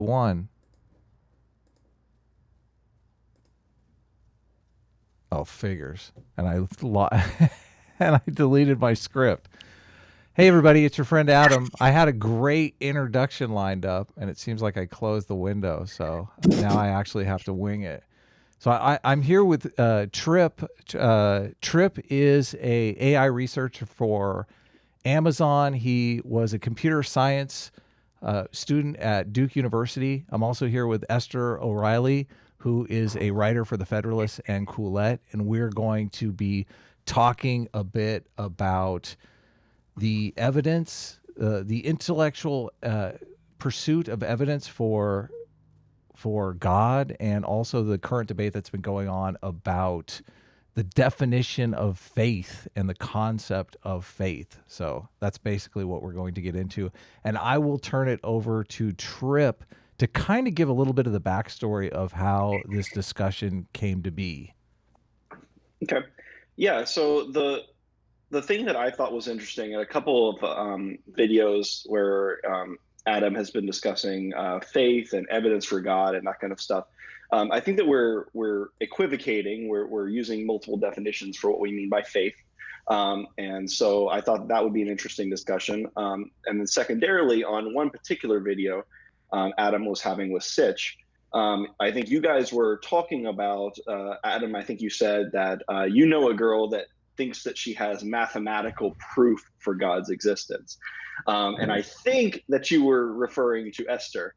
One. Oh, figures. And and I deleted my script. Hey, everybody, it's your friend Adam. I had a great introduction lined up, and it seems like I closed the window, so now I actually have to wing it. So I'm here with Tripp. Tripp is a AI researcher for Amazon. He was a computer science student at Duke University. I'm also here with Esther O'Reilly, who is a writer for The Federalist and Quillette, and we're going to be talking a bit about the evidence, the intellectual pursuit of evidence for God, and also the current debate that's been going on about the definition of faith and the concept of faith. So that's basically what we're going to get into. And I will turn it over to Tripp to kind of give a little bit of the backstory of how this discussion came to be. Okay. Yeah, so the thing that I thought was interesting, a couple of videos where Adam has been discussing faith and evidence for God and that kind of stuff. I think that we're equivocating. We're using multiple definitions for what we mean by faith, and so I thought that would be an interesting discussion. And then secondarily, on one particular video, Adam was having with Sitch. I think you guys were talking about Adam. I think you said that you know a girl that thinks that she has mathematical proof for God's existence. And I think that you were referring to Esther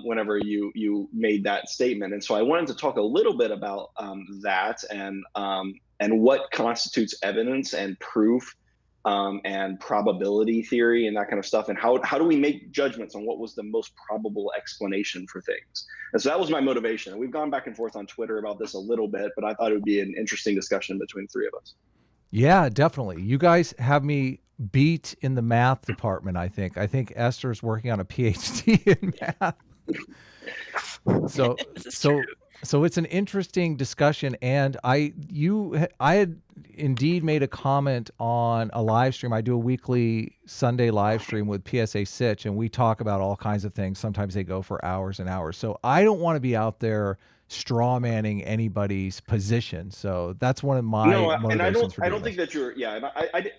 whenever you made that statement. And so I wanted to talk a little bit about that and what constitutes evidence and proof and probability theory and that kind of stuff. And how do we make judgments on what was the most probable explanation for things? And so that was my motivation. We've gone back and forth on Twitter about this a little bit, but I thought it would be an interesting discussion between the three of us. Yeah, definitely. You guys have me beat in the math department, I think. I think Esther's working on a PhD in math. So it's an interesting discussion, and I had indeed made a comment on a live stream. I do a weekly Sunday live stream with PSA Sitch, and we talk about all kinds of things. Sometimes they go for hours and hours. So I don't want to be out there straw manning anybody's position. So that's one of my motivations for doing I don't think that you're, yeah, and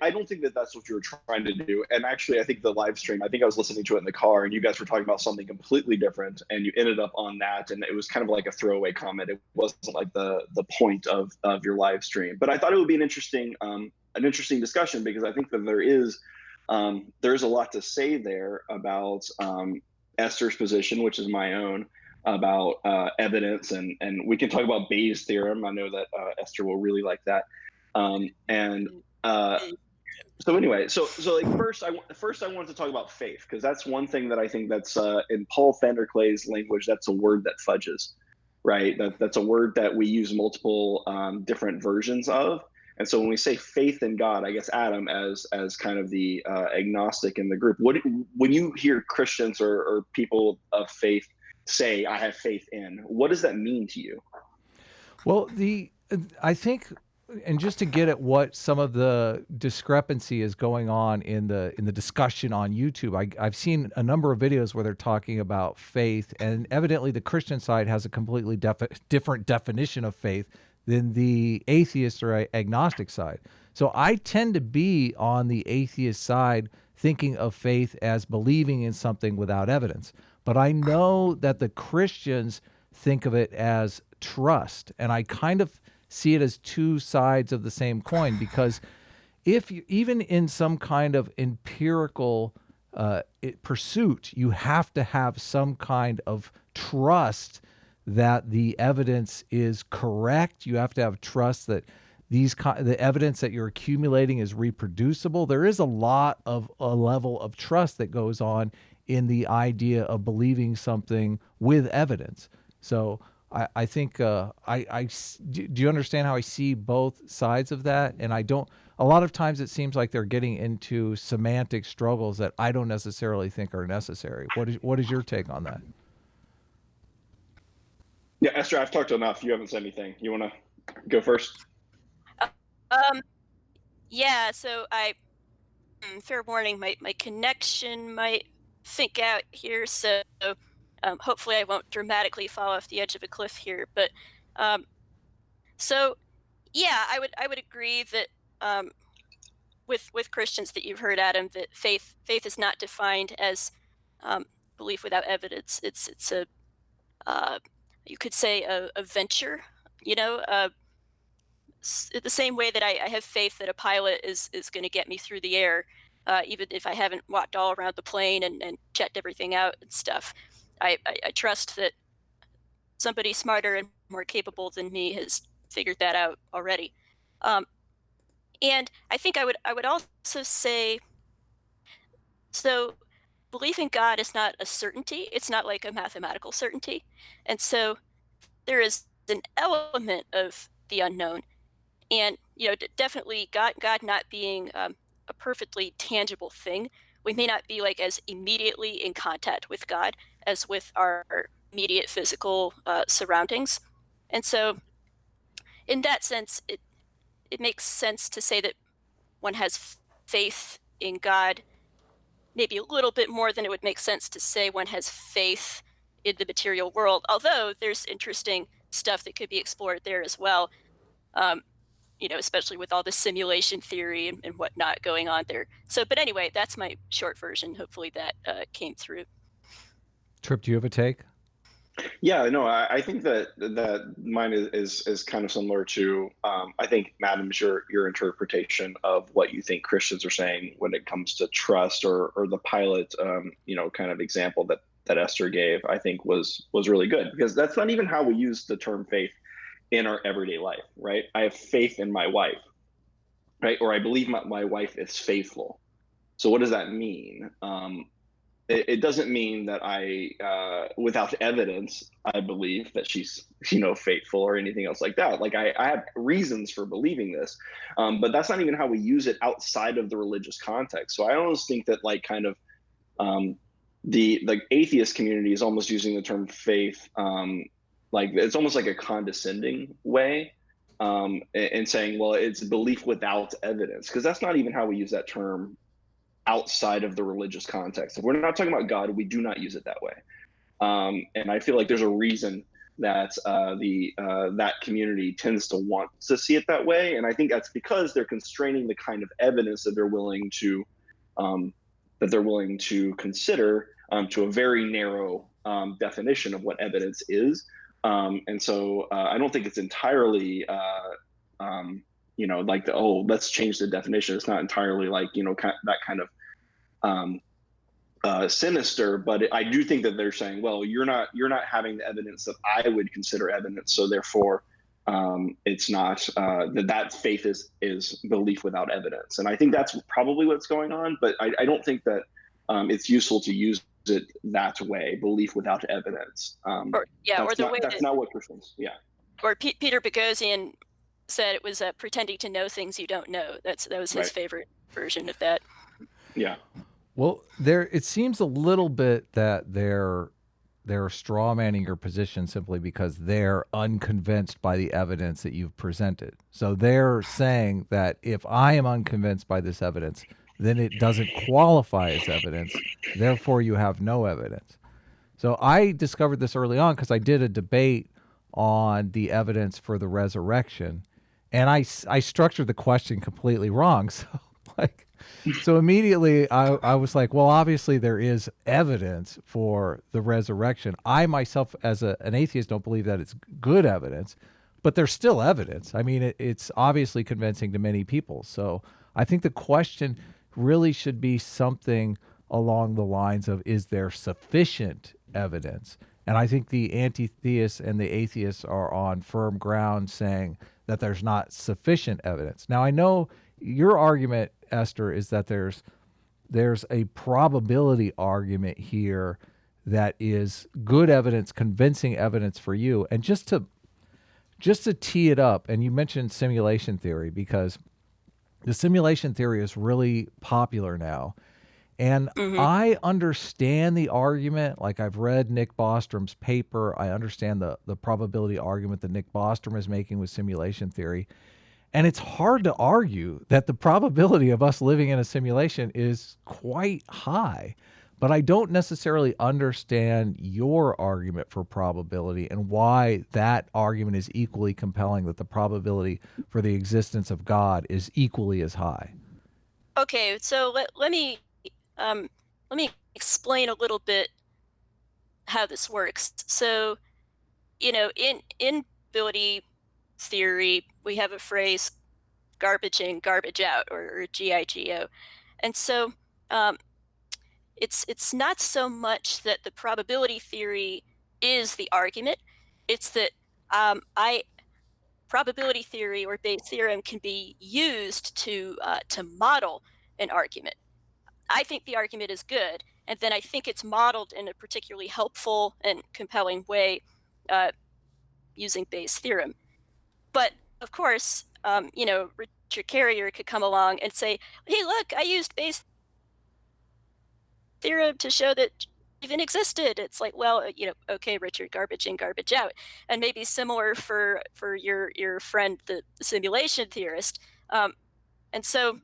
I don't think that that's what you were trying to do. And actually, I think the live stream, I think I was listening to it in the car, and you guys were talking about something completely different, and you ended up on that, and it was kind of like a throwaway comment. It wasn't like the point of your live stream. But I thought it would be an interesting discussion, because I think that there's a lot to say there about Esther's position, which is my own, about evidence, and we can talk about Bayes' theorem. I know that Esther will really like that. So anyway, so like first I wanted to talk about faith, because that's one thing that I think that's in Paul Vanderklay's language, that's a word that fudges, right? That's a word that we use multiple different versions of. And so when we say faith in God, I guess Adam, as kind of the agnostic in the group, when you hear Christians or people of faith say I have faith in, what does that mean to you? Well, I think, and just to get at what some of the discrepancy is going on in the discussion on YouTube, I've seen a number of videos where they're talking about faith, and evidently the Christian side has a completely different definition of faith than the atheist or agnostic side. So I tend to be on the atheist side, thinking of faith as believing in something without evidence. But I know that the Christians think of it as trust, and I kind of see it as two sides of the same coin, because if you, even in some kind of empirical pursuit, you have to have some kind of trust that the evidence is correct. You have to have trust that the evidence that you're accumulating is reproducible. There is a level of trust that goes on in the idea of believing something with evidence. So I think do you understand how I see both sides of that? And a lot of times it seems like they're getting into semantic struggles that I don't necessarily think are necessary. What is your take on that? Yeah, Esther, I've talked enough. You haven't said anything. You want to go first? Yeah, so fair warning, my connection might think out here, so Hopefully I won't dramatically fall off the edge of a cliff here, but so yeah, I would agree that with Christians that you've heard, Adam, that faith is not defined as belief without evidence. It's a you could say a venture, you know, the same way that I have faith that a pilot is going to get me through the air, even if I haven't walked all around the plane and checked everything out and stuff. I trust that somebody smarter and more capable than me has figured that out already. Um, and I think I would also say, so belief in God is not a certainty. It's not like a mathematical certainty. And so there is an element of the unknown. And, you know, definitely God not being a perfectly tangible thing. We may not be like as immediately in contact with God as with our immediate physical surroundings. And so in that sense, it makes sense to say that one has faith in God maybe a little bit more than it would make sense to say one has faith in the material world, although there's interesting stuff that could be explored there as well. You know, especially with all the simulation theory and whatnot going on there. So, but anyway, that's my short version. Hopefully that came through. Tripp, do you have a take? Yeah, no, I think that mine is kind of similar to I think Madam's your interpretation of what you think Christians are saying when it comes to trust or the pilot kind of example that Esther gave. I think was really good, because that's not even how we use the term faith in our everyday life, right? I have faith in my wife, right? Or I believe my wife is faithful. So what does that mean? It doesn't mean that without evidence, I believe that she's, faithful or anything else like that. Like I have reasons for believing this, but that's not even how we use it outside of the religious context. So I almost think that the atheist community is almost using the term faith, like it's almost like a condescending way, and saying, well, it's belief without evidence, because that's not even how we use that term outside of the religious context. If we're not talking about God, we do not use it that way. And I feel like there's a reason that that community tends to want to see it that way, and I think that's because they're constraining the kind of evidence that they're willing to consider to a very narrow definition of what evidence is. And so I don't think it's entirely let's change the definition. It's not entirely that kind of sinister, but I do think that they're saying, well, you're not having the evidence that I would consider evidence, so therefore it's not that faith is belief without evidence. And I think that's probably what's going on, but I don't think that it's useful to use it that way, belief without evidence. That's not what Christians, yeah. Or Peter Boghossian said it was pretending to know things you don't know. That was his favorite version of that. Yeah. Well, it seems a little bit that they're straw manning your position simply because they're unconvinced by the evidence that you've presented. So they're saying that if I am unconvinced by this evidence, then it doesn't qualify as evidence. Therefore, you have no evidence. So I discovered this early on because I did a debate on the evidence for the resurrection, and I structured the question completely wrong. So immediately I was like, well, obviously there is evidence for the resurrection. I myself, as an atheist, don't believe that it's good evidence, but there's still evidence. I mean, it's obviously convincing to many people. So I think the question really should be something along the lines of, is there sufficient evidence? And I think the anti-theists and the atheists are on firm ground saying that there's not sufficient evidence. Now, I know your argument, Esther, is that there's a probability argument here that is good evidence, convincing evidence for you. And just to tee it up, and you mentioned simulation theory, because the simulation theory is really popular now. And I understand the argument. Like, I've read Nick Bostrom's paper. I understand the probability argument that Nick Bostrom is making with simulation theory. And it's hard to argue that the probability of us living in a simulation is quite high. but I don't necessarily understand your argument for probability and why that argument is equally compelling, that the probability for the existence of God is equally as high. Okay, so let me explain a little bit how this works. So, in ability theory, we have a phrase garbage in, garbage out, or GIGO. And so um, it's not so much that the probability theory is the argument, it's that I probability theory or Bayes' theorem can be used to model an argument. I think the argument is good, and then I think it's modeled in a particularly helpful and compelling way using Bayes' theorem. But of course, Richard Carrier could come along and say, "Hey, look, I used Bayes' theorem to show that even existed." It's like, well, okay, Richard, garbage in, garbage out, and maybe similar for your friend, the simulation theorist. And so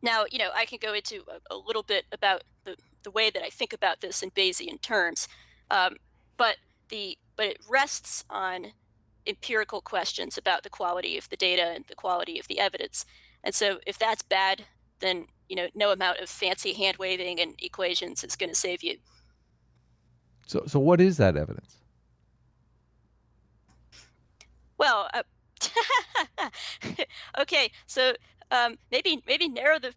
now, I can go into a little bit about the way that I think about this in Bayesian terms, um, but but it rests on empirical questions about the quality of the data and the quality of the evidence. And so, if that's bad, then no amount of fancy hand waving and equations is going to save you. So what is that evidence? Well, okay, so maybe narrow the.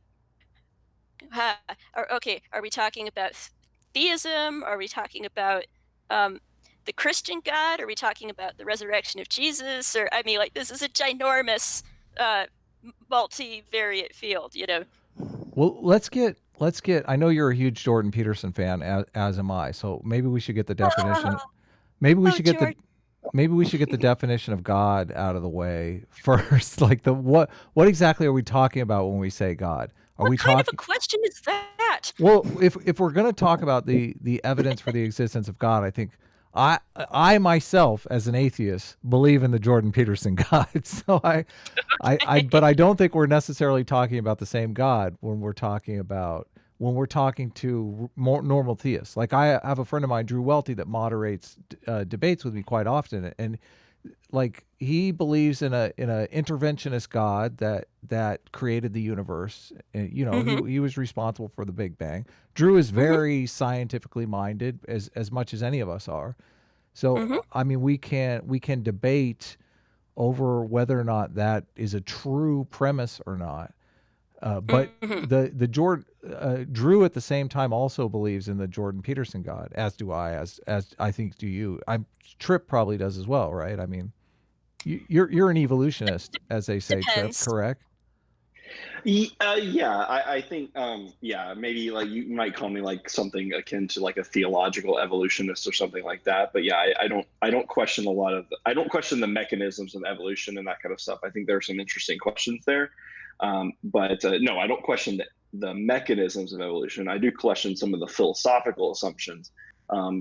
Okay, are we talking about theism? Are we talking about um, the Christian God? Are we talking about the resurrection of Jesus? Or I mean, like, this is a ginormous, uh, multivariate field. Well, let's get. I know you're a huge Jordan Peterson fan, as am I. So maybe we should get the definition. Maybe we Oh, should get the George. maybe we should get the definition of God out of the way first. Like what exactly are we talking about when we say God? Are What we kind of a talking? question is that? Well, if we're going to talk about the evidence for the existence of God, I think I myself as an atheist believe in the Jordan Peterson God. So but I don't think we're necessarily talking about the same God when we're talking to more normal theists. Like I have a friend of mine, Drew Welty, that moderates debates with me quite often, and like he believes in a interventionist God that created the universe. And, Hmm. he was responsible for the Big Bang. Drew is Hmm. very scientifically minded, as much as any of us are. So Hmm. I mean, we can debate over whether or not that is a true premise or not. But Hmm. the Jordan Drew at the same time also believes in the Jordan Peterson God, as do I, as I think do you. Tripp probably does as well, right? I mean, you're an evolutionist, as they say, Tripp, Depends. correct? Yeah, I think, yeah, maybe like you might call me like something akin to like a theological evolutionist or something like that. But yeah, I don't question I don't question the mechanisms of evolution and that kind of stuff. I think there are some interesting questions there. But no, I don't question the mechanisms of evolution. I do question some of the philosophical assumptions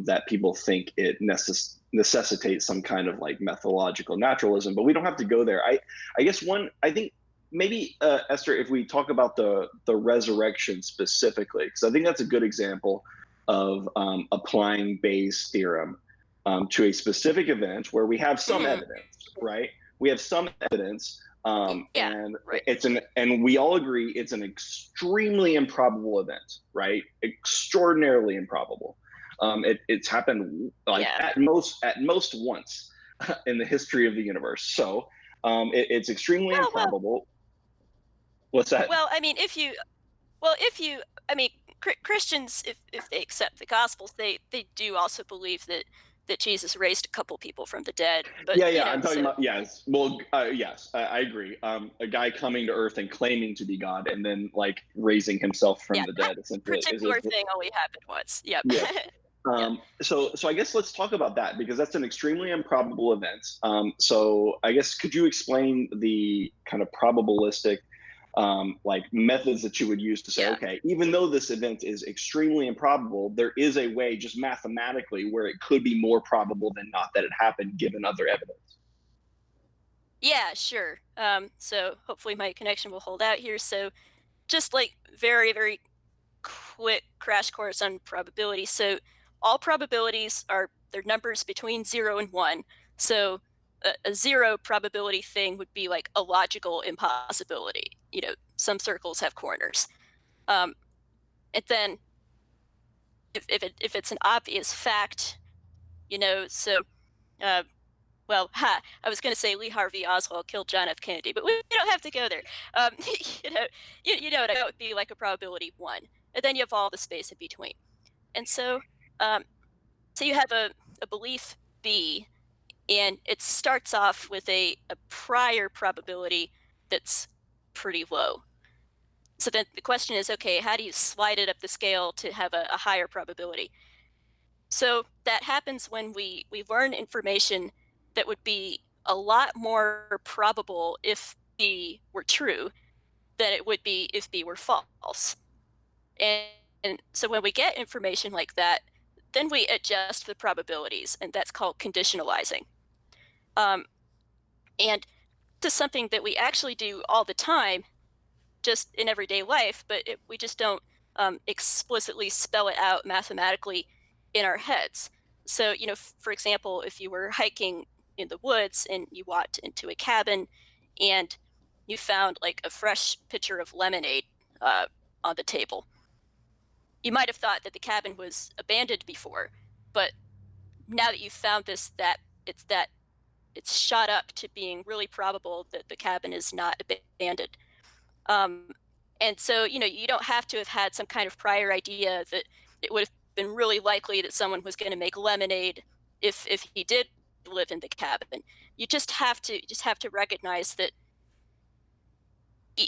that people think it necessitates some kind of like methodological naturalism. But we don't have to go there. I guess I think maybe Esther, if we talk about the resurrection specifically, because I think that's a good example of applying Bayes' theorem to a specific event where we have some Hmm. evidence, right? We have some evidence, Yeah, right. and we all agree it's an extremely improbable event, right? Extraordinarily improbable. It's happened like Yeah. at most once in the history of the universe. So it's extremely Well, well, improbable. What's that? well. I mean, if you, I mean, Christians, if they accept the Gospels, they do also believe that Jesus raised a couple people from the dead. But Yeah, yeah. I'm talking so about yes. Well, yes, I agree. A guy coming to Earth and claiming to be God, and then like raising himself yeah, from the that dead. Essentially, particular thing only happened once. Yep. yeah. Yeah. So I guess let's talk about that because that's an extremely improbable event. So I guess could you explain the kind of probabilistic like methods that you would use to say, Yeah. okay, even though this event is extremely improbable, there is a way just mathematically where it could be more probable than not that it happened given other evidence. Yeah, sure. So hopefully my connection will hold out here. So just like very, very quick crash course on probability. So all probabilities are their numbers between 0 and 1. So a 0 probability thing would be like a logical impossibility. Some circles have corners. And then if it's an obvious fact, so well, I was going to say Lee Harvey Oswald killed John F. Kennedy, but we don't have to go there. You know, that would be like a probability 1, and then you have all the space in between. And so, so you have a belief B, and it starts off with a prior probability that's pretty low. So then the question is, okay, how do you slide it up the scale to have a higher probability? So that happens when we learn information that would be a lot more probable if B were true than it would be if B were false. And so when we get information like that, then we adjust the probabilities, and that's called conditionalizing. And this is something that we actually do all the time, just in everyday life, but we just don't explicitly spell it out mathematically in our heads. So, for example, if you were hiking in the woods and you walked into a cabin and you found like a fresh pitcher of lemonade on the table, you might have thought that the cabin was abandoned before, but now that you've found this, it's shot up to being really probable that the cabin is not abandoned. Um, and so, you don't have to have had some kind of prior idea that it would have been really likely that someone was going to make lemonade if he did live in the cabin. You just have to recognize that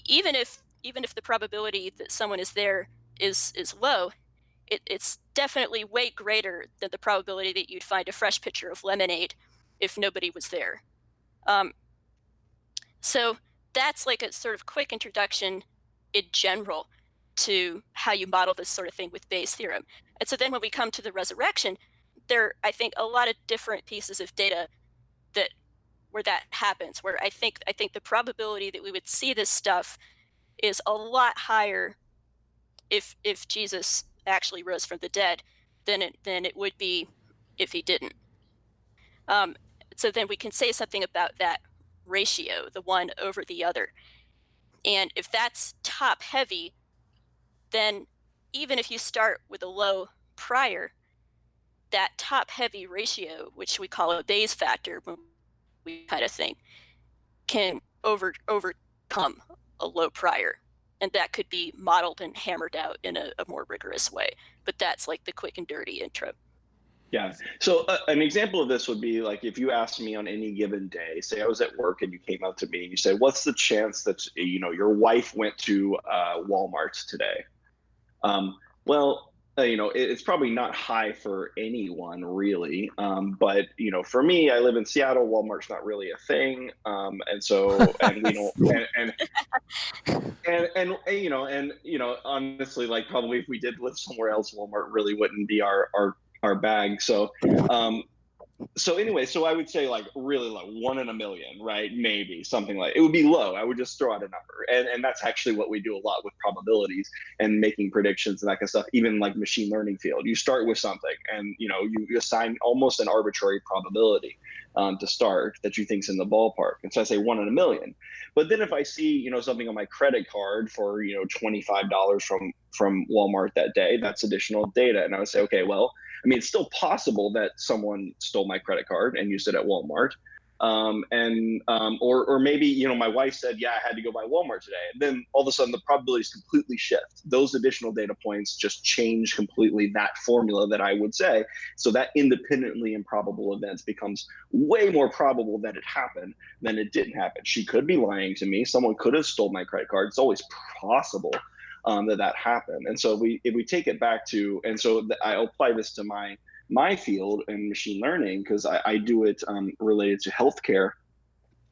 even if the probability that someone is there is low, it's definitely way greater than the probability that you'd find a fresh pitcher of lemonade if nobody was there. Um, so that's like a sort of quick introduction in general to how you model this sort of thing with Bayes' theorem. And so then when we come to the resurrection, there are, I think, a lot of different pieces of data where that happens, where I think the probability that we would see this stuff is a lot higher if Jesus actually rose from the dead than it would be if he didn't. So then we can say something about that ratio, the one over the other. And if that's top heavy, then even if you start with a low prior, that top heavy ratio, which we call a Bayes factor, we kind of think, can overcome a low prior. And that could be modeled and hammered out in a more rigorous way. But that's like the quick and dirty intro. Yeah. So an example of this would be like if you asked me on any given day, say I was at work and you came up to me and you said, "What's the chance that your wife went to Walmart today?" Well, it's probably not high for anyone really, but for me, I live in Seattle. Walmart's not really a thing, and we don't honestly, like probably if we did live somewhere else, Walmart really wouldn't be our bag. So anyway, so I would say like really low, 1 in a million, right? Maybe something like it would be low. I would just throw out a number. And that's actually what we do a lot with probabilities and making predictions and that kind of stuff, even like machine learning field. You start with something and you assign almost an arbitrary probability to start that you think's in the ballpark. And so I say 1 in a million. But then if I see, something on my credit card for, $25 from Walmart that day, that's additional data. And I would say, okay, well, I mean, it's still possible that someone stole my credit card and used it at Walmart. Or maybe, my wife said, yeah, I had to go by Walmart today. And then all of a sudden the probabilities completely shift. Those additional data points just change completely that formula that I would say. So that independently improbable events becomes way more probable that it happened than it didn't happen. She could be lying to me. Someone could have stole my credit card. It's always possible that happened. And so if we take it back to, and so I apply this to my field in machine learning, because I do it related to healthcare.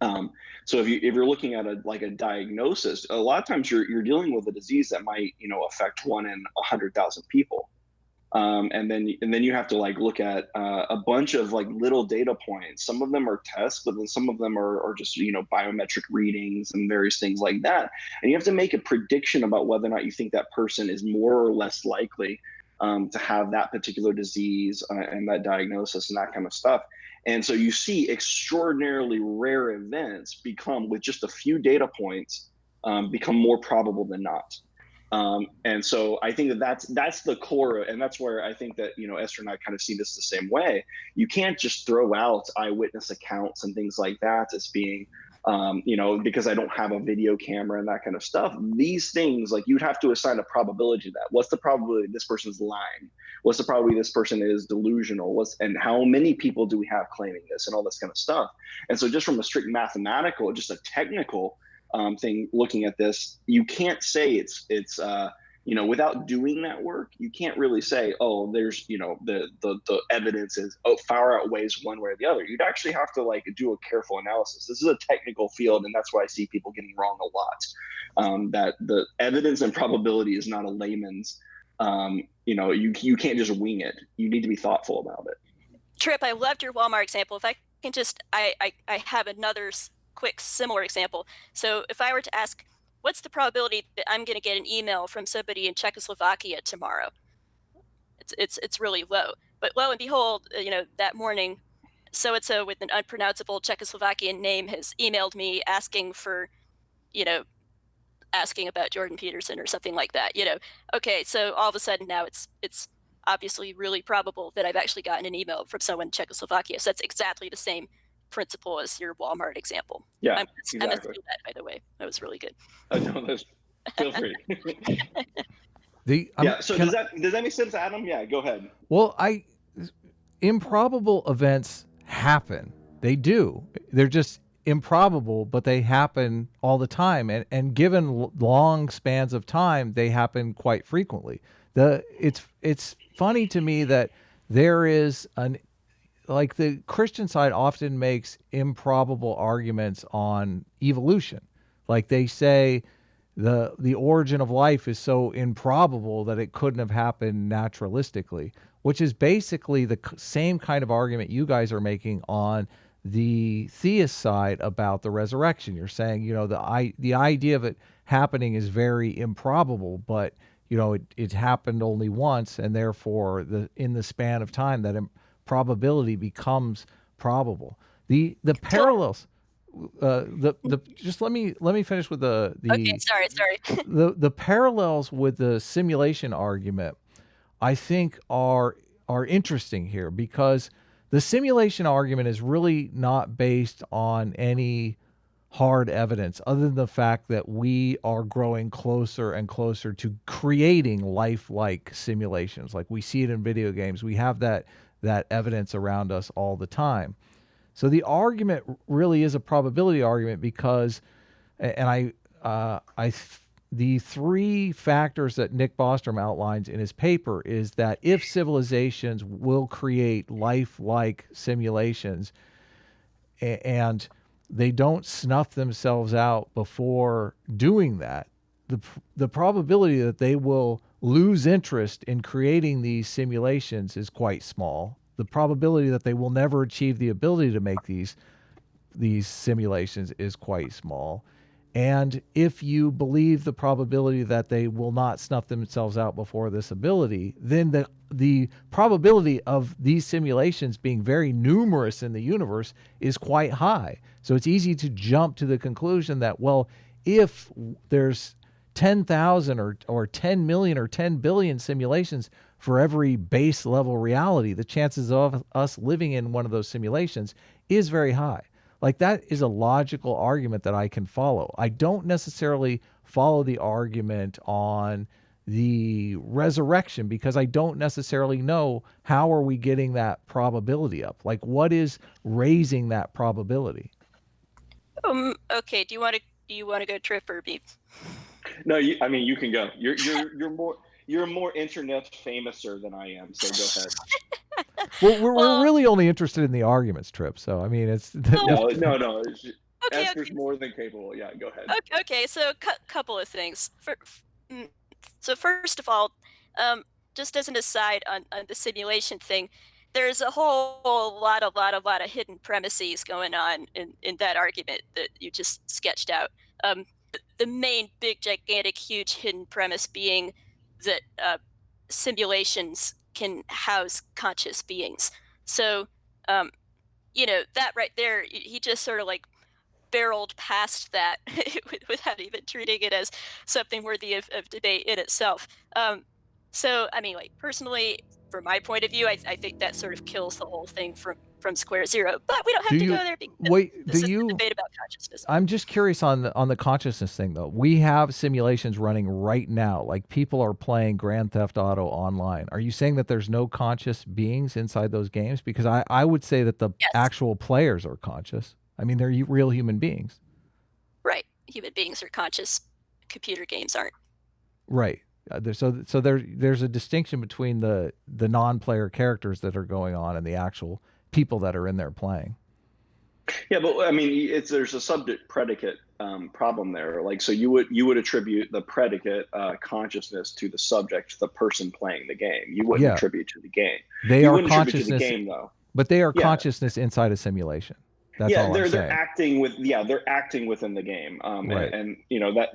So if you're looking at a diagnosis, a lot of times you're dealing with a disease that might affect 1 in 100,000 people. and then you have to like look at a bunch of like little data points. Some of them are tests, but then some of them are just biometric readings and various things like that. And you have to make a prediction about whether or not you think that person is more or less likely to have that particular disease and that diagnosis and that kind of stuff. And so you see extraordinarily rare events become, with just a few data points, become more probable than not. And so I think that's the core, and that's where I think that Esther and I kind of see this the same way. You can't just throw out eyewitness accounts and things like that as being because I don't have a video camera and that kind of stuff. These things, like, you'd have to assign a probability to that. What's the probability this person's lying? What's the probability this person is delusional? And how many people do we have claiming this, and all this kind of stuff? And so just from a strict mathematical, just a technical thing, looking at this, you can't say it's without doing that work, you can't really say, oh, there's the evidence is far outweighs one way or the other. You'd actually have to like do a careful analysis. This is a technical field, and that's why I see people getting wrong a lot. That the evidence and probability is not a layman's. You can't just wing it. You need to be thoughtful about it. Tripp, I loved your Walmart example. If I can just, I have another quick similar example. So if I were to ask, what's the probability that I'm going to get an email from somebody in Czechoslovakia tomorrow? It's really low. But lo and behold, that morning, so-and-so with an unpronounceable Czechoslovakian name has emailed me asking for, asking about Jordan Peterson or something like that. Okay, so all of a sudden now it's obviously really probable that I've actually gotten an email from someone in Czechoslovakia. So that's exactly the same principle as your Walmart example. Yeah, exactly. I must do that, by the way. That was really good. No, feel free. So does that make sense, Adam? Yeah, go ahead. Well, improbable events happen. They do. They're just improbable, but they happen all the time. And given long spans of time, they happen quite frequently. It's funny to me that there is the Christian side often makes improbable arguments on evolution. Like they say the origin of life is so improbable that it couldn't have happened naturalistically, which is basically the same kind of argument you guys are making on the theist side about the resurrection. You're saying, the idea of it happening is very improbable, but it happened only once, and therefore in the span of time that probability becomes probable. The parallels. Just let me finish with the okay, sorry. the parallels with the simulation argument, I think are interesting here, because the simulation argument is really not based on any hard evidence other than the fact that we are growing closer and closer to creating lifelike simulations. Like we see it in video games. We have that evidence around us all the time. So the argument really is a probability argument because, and the three factors that Nick Bostrom outlines in his paper is that if civilizations will create lifelike simulations and they don't snuff themselves out before doing that, the probability that they will lose interest in creating these simulations is quite small. The probability that they will never achieve the ability to make these simulations is quite small. And if you believe the probability that they will not snuff themselves out before this ability, then the probability of these simulations being very numerous in the universe is quite high. So it's easy to jump to the conclusion that, well, if there's 10,000 or 10 million or 10 billion simulations for every base level reality, the chances of us living in one of those simulations is very high. Like, that is a logical argument that I can follow. I don't necessarily follow the argument on the resurrection because I don't necessarily know how are we getting that probability up. Like, what is raising that probability? Okay. Do you want to go, Tripp, or me? No, you can go. You're more internet famouser than I am, so go ahead. Well, we're really only interested in the arguments, Tripp. So I mean, it's no. Okay, Esther's more than capable. Yeah, go ahead. Okay, so couple of things. So first of all, just as an aside on the simulation thing, there's a whole lot of hidden premises going on in that argument that you just sketched out. The main big gigantic huge hidden premise being that simulations can house conscious beings. So that right there, he just sort of like barreled past that without even treating it as something worthy of debate in itself. So, I mean, like personally, from my point of view, I think that sort of kills the whole thing from square zero. But we don't have to go there because this is a debate about consciousness. I'm just curious on the consciousness thing though. We have simulations running right now. Like people are playing Grand Theft Auto online. Are you saying that there's no conscious beings inside those games? Because I would say that the Yes. actual players are conscious. I mean, they're real human beings. Right. Human beings are conscious. Computer games aren't. Right. So there's a distinction between the non-player characters that are going on and the actual people that are in there playing. Yeah, but I mean, there's a subject predicate problem there. Like, so you would attribute the predicate consciousness to the subject, the person playing the game. You wouldn't attribute to the game. They are consciousness consciousness to the game, though. But they are consciousness inside a simulation. That's all I'm saying. They're acting they're acting within the game, right. and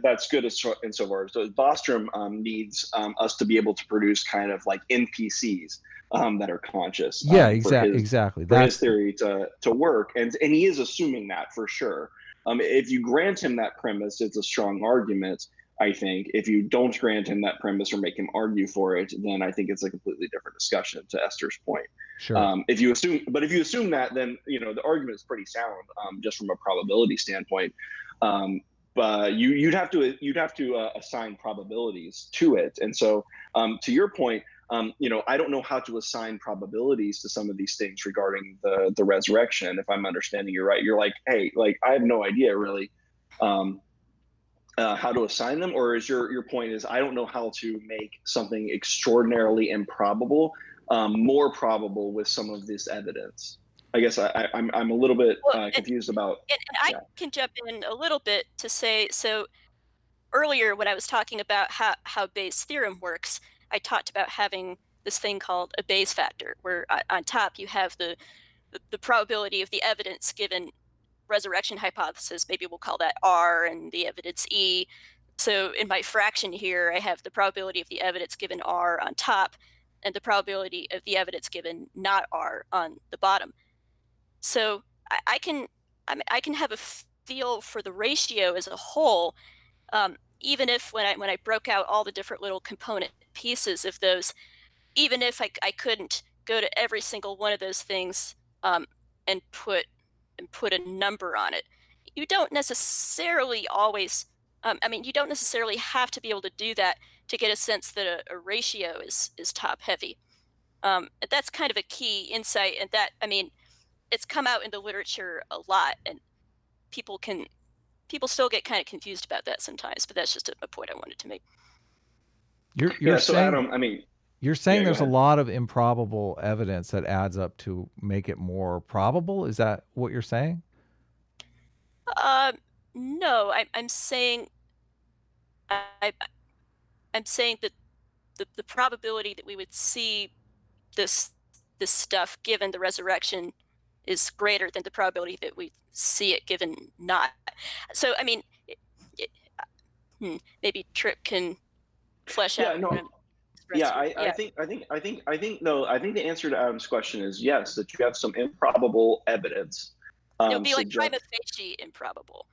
that's good insofar as Bostrom needs us to be able to produce kind of like NPCs that are conscious. Yeah, exactly. For his theory to work, and he is assuming that for sure. If you grant him that premise, it's a strong argument. I think if you don't grant him that premise or make him argue for it, then I think it's a completely different discussion. To Esther's point, sure. If you assume that, then the argument is pretty sound, just from a probability standpoint. But you'd have to assign probabilities to it, and so to your point, I don't know how to assign probabilities to some of these things regarding the resurrection. If I'm understanding you right, you're like, hey, like I have no idea really. How to assign them, or is your point is I don't know how to make something extraordinarily improbable more probable with some of this evidence? I guess I'm a little bit confused about. And I can jump in a little bit to say, so earlier when I was talking about how Bayes' theorem works, I talked about having this thing called a Bayes factor, where on top you have the probability of the evidence given resurrection hypothesis, maybe we'll call that R, and the evidence E. So in my fraction here, I have the probability of the evidence given R on top and the probability of the evidence given not R on the bottom. So I can have a feel for the ratio as a whole, even if when I broke out all the different little component pieces of those, even if I couldn't go to every single one of those things and put a number on it. You don't necessarily always, you don't necessarily have to be able to do that to get a sense that a ratio is top heavy. That's kind of a key insight, and that, it's come out in the literature a lot, and people still get kind of confused about that sometimes, but that's just a point I wanted to make. You're so saying, Adam, you're saying there's a lot of improbable evidence that adds up to make it more probable? Is that what you're saying? No, I'm saying I'm saying that the probability that we would see this stuff given the resurrection is greater than the probability that we see it given not. So maybe Tripp can flesh out. I think the answer to Adam's question is yes, that you have some improbable evidence. It would be like prima facie improbable.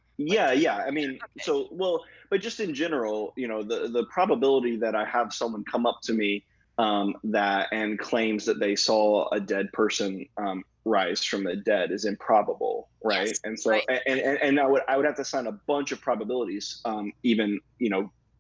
But just in general, the probability that I have someone come up to me and claims that they saw a dead person rise from the dead is improbable, right? Yes, and so right. and I would have to assign a bunch of probabilities, even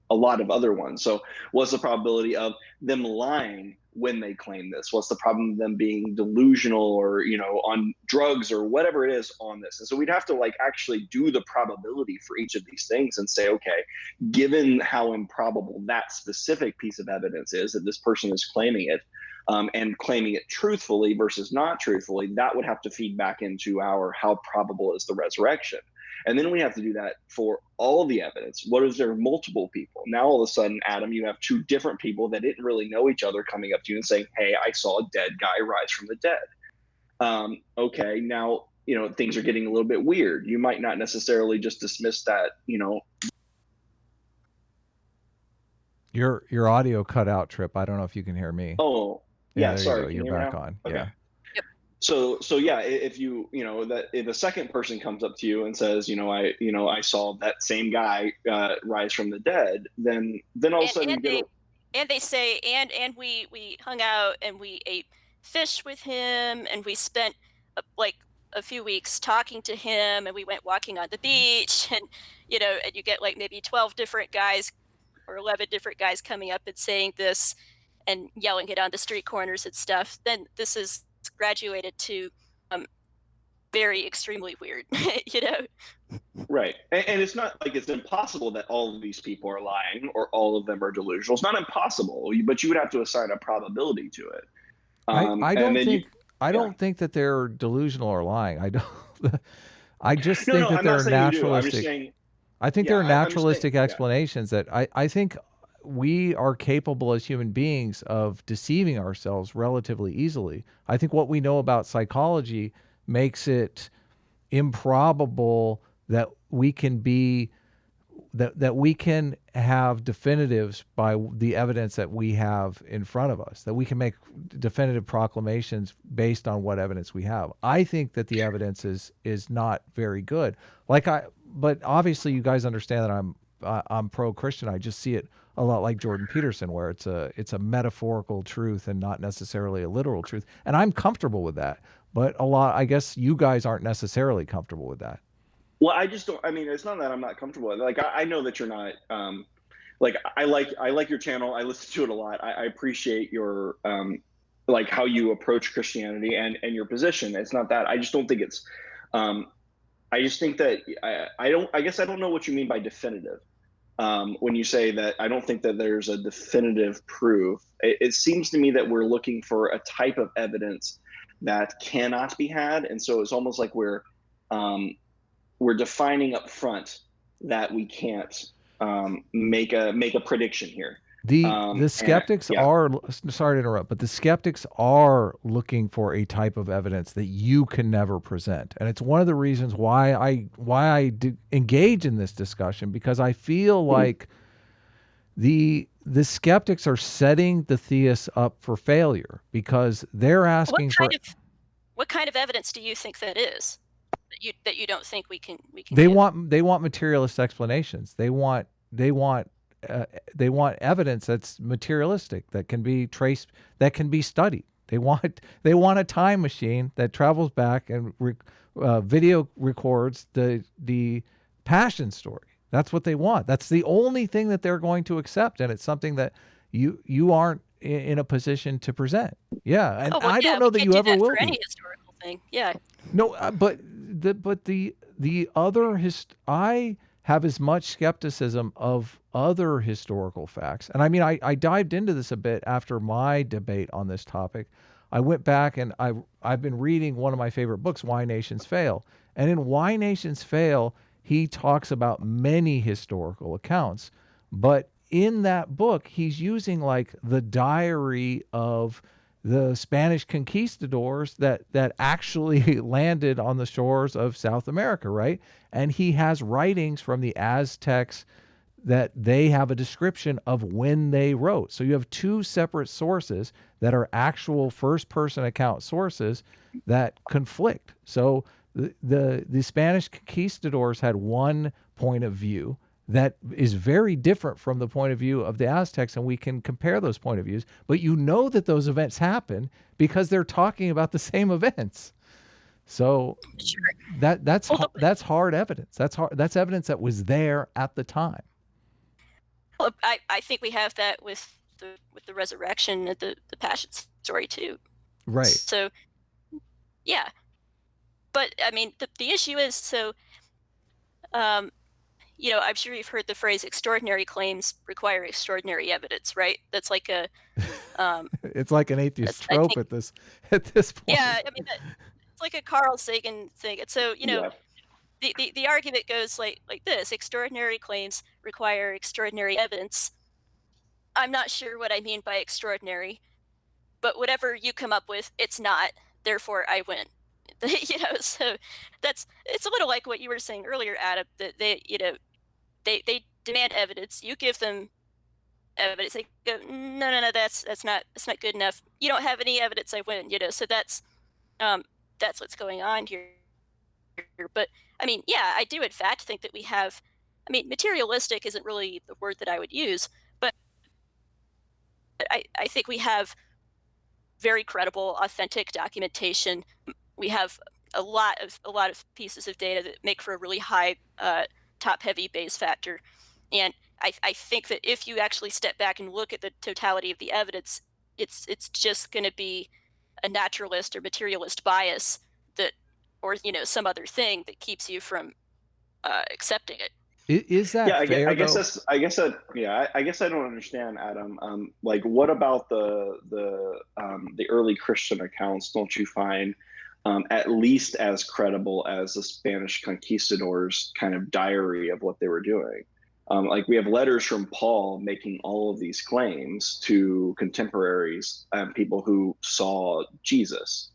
a lot of other ones. So what's the probability of them lying when they claim this? What's the problem of them being delusional or on drugs or whatever it is on this? And so we'd have to actually do the probability for each of these things and say, okay, given how improbable that specific piece of evidence is that this person is claiming it, and claiming it truthfully versus not truthfully, that would have to feed back into our how probable is the resurrection. And then we have to do that for all the evidence. What if there are multiple people? Now all of a sudden, Adam, you have two different people that didn't really know each other coming up to you and saying, hey, I saw a dead guy rise from the dead. Okay, now, things are getting a little bit weird. You might not necessarily just dismiss that, Your audio cut out, Tripp. I don't know if you can hear me. Oh, yeah, there sorry. you go. You're back now? on. Okay. Yeah. So yeah, if if a second person comes up to you and says, I saw that same guy rise from the dead, then all of a sudden they say, and we hung out and we ate fish with him and we spent like a few weeks talking to him and we went walking on the beach and and you get like maybe 12 different guys or 11 different guys coming up and saying this and yelling it on the street corners and stuff, then this is graduated to very extremely weird. Right. And it's not like it's impossible that all of these people are lying or all of them are delusional. It's not impossible, but you would have to assign a probability to it. I don't think that they're delusional or lying. I just think that they're naturalistic. I think there are naturalistic explanations that I think we are capable as human beings of deceiving ourselves relatively easily. I think what we know about psychology makes it improbable that we can be that we can have definitives by the evidence that we have in front of us, that we can make definitive proclamations based on what evidence we have. I think that the evidence is not very good. But obviously you guys understand that I'm pro-Christian. I just see it a lot like Jordan Peterson, where it's a metaphorical truth and not necessarily a literal truth. And I'm comfortable with that. But I guess you guys aren't necessarily comfortable with that. Well, I just don't. I mean, it's not that I'm not comfortable with it. Like, I know that you're not. I like your channel. I listen to it a lot. I appreciate your like how you approach Christianity and your position. It's not that. I just don't think it's. I just think that I guess I don't know what you mean by definitive. When you say that, I don't think that there's a definitive proof. It seems to me that we're looking for a type of evidence that cannot be had, and so it's almost like we're defining up front that we can't make a prediction here. The skeptics are, sorry to interrupt, but the skeptics are looking for a type of evidence that you can never present. And it's one of the reasons why I engage in this discussion, because I feel like the skeptics are setting the theists up for failure, because they're asking what kind of evidence do you think that is? That you don't think we can They want materialist explanations. They want evidence that's materialistic, that can be traced, that can be studied. They want a time machine that travels back and video records the passion story. That's what they want. That's the only thing that they're going to accept, and it's something that you aren't in a position to present. Yeah, and I don't know that you ever will be. Any historical thing. Yeah. No, but the other I have as much skepticism of other historical facts. And I mean, I dived into this a bit after my debate on this topic. I went back and I've been reading one of my favorite books, Why Nations Fail. And in Why Nations Fail, he talks about many historical accounts. But in that book, he's using like the diary of the Spanish conquistadors that actually landed on the shores of South America, right? And he has writings from the Aztecs that they have a description of when they wrote. So you have two separate sources that are actual first-person account sources that conflict. So the Spanish conquistadors had one point of view that is very different from the point of view of the Aztecs, and we can compare those point of views. But you know that those events happen because they're talking about the same events. So sure. That's hard evidence. That's evidence that was there at the time. Well, I think we have that with the resurrection and the passion story too. Right. So yeah. But I mean the issue is I'm sure you've heard the phrase "extraordinary claims require extraordinary evidence," right? That's like a. It's like an atheist trope at this point. Yeah, I mean, it's like a Carl Sagan thing. And so the argument goes like this: extraordinary claims require extraordinary evidence. I'm not sure what I mean by extraordinary, but whatever you come up with, it's not. Therefore, I win. So it's a little like what you were saying earlier, Adam. That they demand evidence. You give them evidence. They go, no, that's not good enough. You don't have any evidence. I win. So um, that's what's going on here. But I mean, yeah, I do in fact think that we have. I mean, materialistic isn't really the word that I would use, but I think we have very credible, authentic documentation. We have a lot of pieces of data that make for a really high top-heavy base factor, and I think that if you actually step back and look at the totality of the evidence, it's just going to be a naturalist or materialist bias that, or some other thing that keeps you from accepting it. Is that Yeah, fair though? I guess I don't understand, Adam. Like, what about the early Christian accounts? Don't you find at least as credible as the Spanish conquistadors' kind of diary of what they were doing? Like, we have letters from Paul making all of these claims to contemporaries and people who saw Jesus,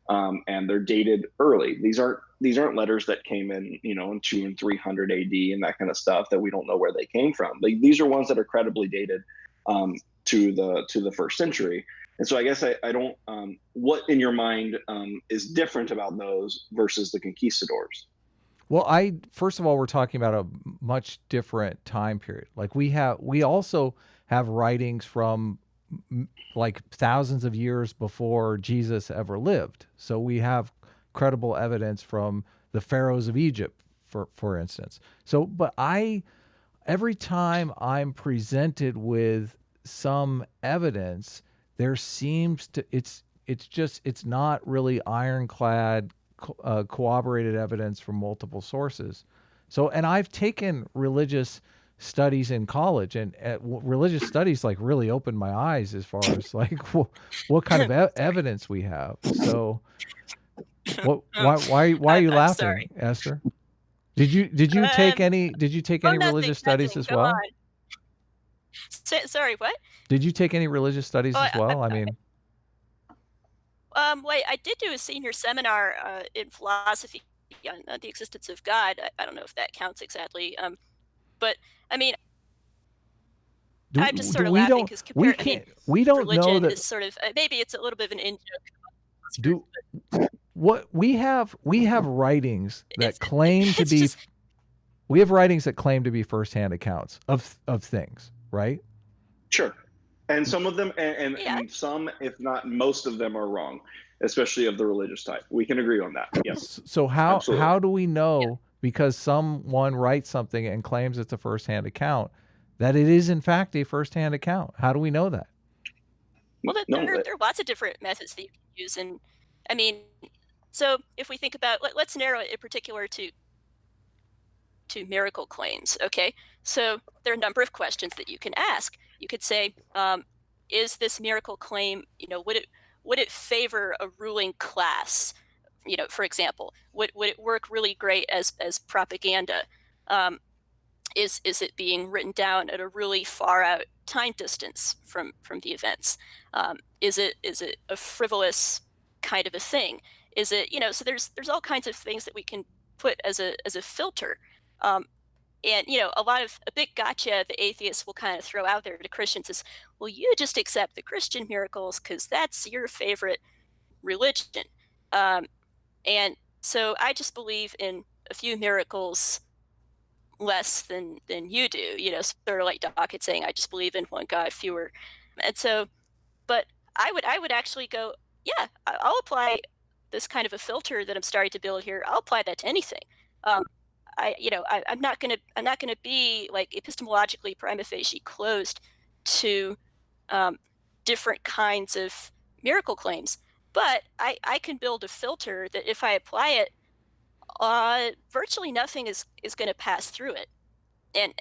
and they're dated early. These aren't letters that came in, in 200 and 300 AD and that kind of stuff that we don't know where they came from. Like, these are ones that are credibly dated to the first century. And so I guess I don't. What in your mind is different about those versus the conquistadors? Well, first of all, we're talking about a much different time period. Like we also have writings from like thousands of years before Jesus ever lived. So we have credible evidence from the pharaohs of Egypt, for instance. So, but every time I'm presented with some evidence, there seems to it's not really ironclad corroborated evidence from multiple sources. So, and I've taken religious studies in college, and religious studies like really opened my eyes as far as like what kind of evidence we have. So, why are you I'm laughing, sorry. Esther? Did you take Um, any nothing, religious studies nothing. as Go well? on. Sorry, what? Did you take any religious studies Oh, as well? I mean, wait, I did do a senior seminar in philosophy on the existence of God. I don't know if that counts exactly. But I mean, I'm just do sort of we laughing don't because we I mean, can't we don't know religion that is sort of maybe it's a little bit of an in joke. do what we have writings that It's claim to it's be just we have writings that claim to be firsthand accounts of things, right? Sure. And some of them, yeah. and some, if not most of them, are wrong, especially of the religious type. We can agree on that. Yes, So absolutely. how do we Yeah. know because someone writes something and claims it's a firsthand account that it is in fact a firsthand account? How do we know that? Well, No, there are lots of different methods that you can use, and I mean, so if we think about let's narrow it in particular to miracle claims. Okay, so there are a number of questions that you can ask. You could say, is this miracle claim, would it favor a ruling class? For example, would it work really great as propaganda? Um, is it being written down at a really far out time distance from the events? Is it a frivolous kind of a thing? Is it so there's all kinds of things that we can put as a filter. Um, and a big gotcha the atheists will kind of throw out there to Christians is, well, you just accept the Christian miracles because that's your favorite religion. Um, and so I just believe in a few miracles less than you do, sort of like Docket saying, I just believe in one God, fewer. And so, but I would actually go, yeah, I'll apply this kind of a filter that I'm starting to build here. I'll apply that to anything. Um, I'm not gonna be like epistemologically prima facie closed to um, different kinds of miracle claims, but I can build a filter that if I apply it, virtually nothing is going to pass through it. And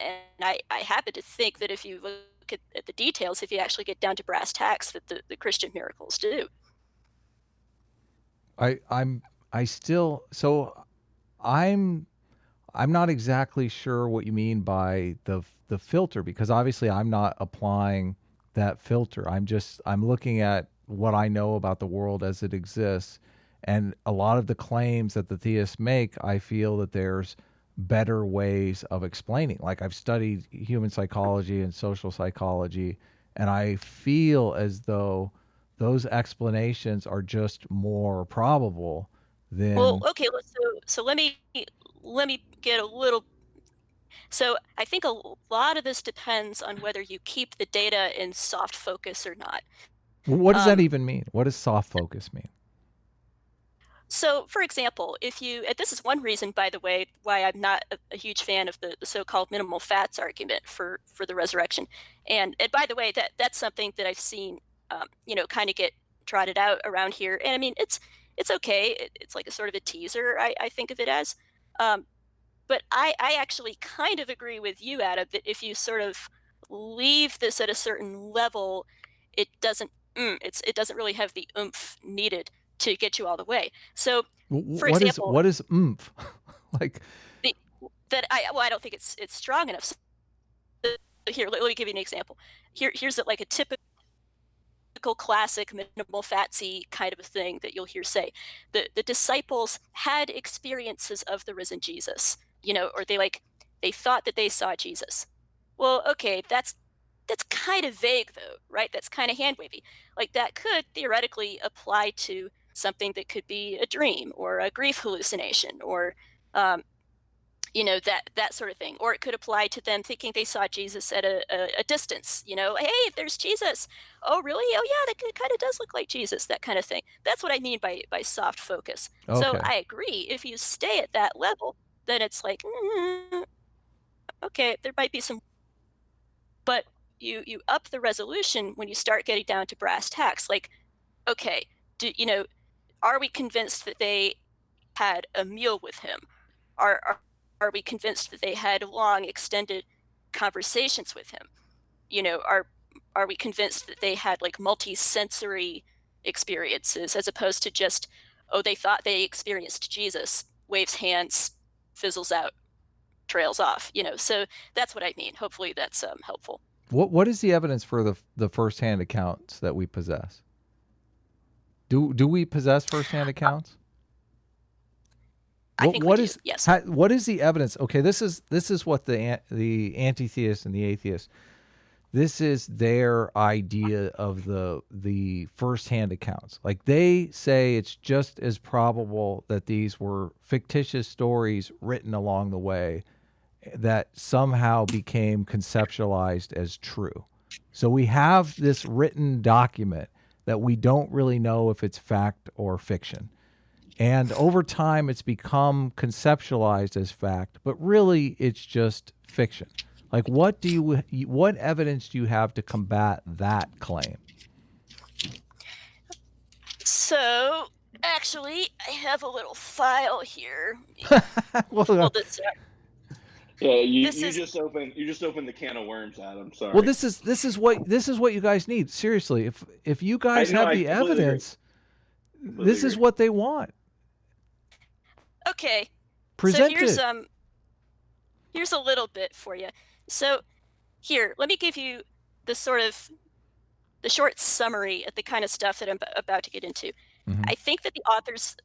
I happen to think that if you look at the details, if you actually get down to brass tacks, that the Christian miracles do. I I'm I still so I'm I'm not exactly sure what you mean by the filter, because obviously I'm not applying that filter. I'm looking at what I know about the world as it exists, and a lot of the claims that the theists make, I feel that there's better ways of explaining. Like, I've studied human psychology and social psychology, and I feel as though those explanations are just more probable Well, than. okay, so let me get a little. So I think a lot of this depends on whether you keep the data in soft focus or not. What does that Um, even mean? What does soft focus mean? So, for example, if you, and this is one reason, by the way, why I'm not a huge fan of the so-called minimal fats argument for the resurrection. And by the way, that's something that I've seen, kind of get trotted out around here. And I mean, it's okay. It's like a sort of a teaser. I think of it as. Um, but I actually kind of agree with you, Adam, that if you sort of leave this at a certain level, it doesn't it doesn't really have the oomph needed to get you all the way. So, for example, What is oomph? Like, the, that I don't think it's strong enough. So here, let me give you an example. Here's like a typical classic minimal fatsy kind of a thing that you'll hear say. The disciples had experiences of the risen Jesus, or they thought that they saw Jesus. Well, okay, that's kind of vague though, right? That's kind of hand wavy. Like, that could theoretically apply to something that could be a dream or a grief hallucination, or um, that sort of thing. Or it could apply to them thinking they saw Jesus at a distance. Hey, there's Jesus. Oh, really? Oh, yeah, that kind of does look like Jesus. That kind of thing. That's what I mean by soft focus. So okay. I agree. If you stay at that level, then it's like, okay, there might be some, but you up the resolution when you start getting down to brass tacks. Like, okay, are we convinced that they had a meal with him? Are we convinced that they had long, extended conversations with him? Are we convinced that they had like multi-sensory experiences as opposed to just, oh, they thought they experienced Jesus, waves hands, fizzles out, trails off? So that's what I mean. Hopefully that's helpful. What is the evidence for the firsthand accounts that we possess? Do we possess firsthand accounts? I think we do. Yes. What is the evidence? Okay, this is what the anti-theist and the atheist, this is their idea of the firsthand accounts. Like, they say it's just as probable that these were fictitious stories written along the way that somehow became conceptualized as true. So we have this written document that we don't really know if it's fact or fiction. And over time, it's become conceptualized as fact, but really it's just fiction. Like, what evidence do you have to combat that claim? So, actually, I have a little file here. Well, Pull this out. Yeah, you This is just opened the can of worms, Adam. Sorry. well, this is what you guys need. Seriously, if you guys I have the completely agree. evidence, this is agree. what they want. okay. Present So it. here's a little bit for you. So here, let me give you the short summary of the kind of stuff that I'm about to get into. Mhm. I think the authors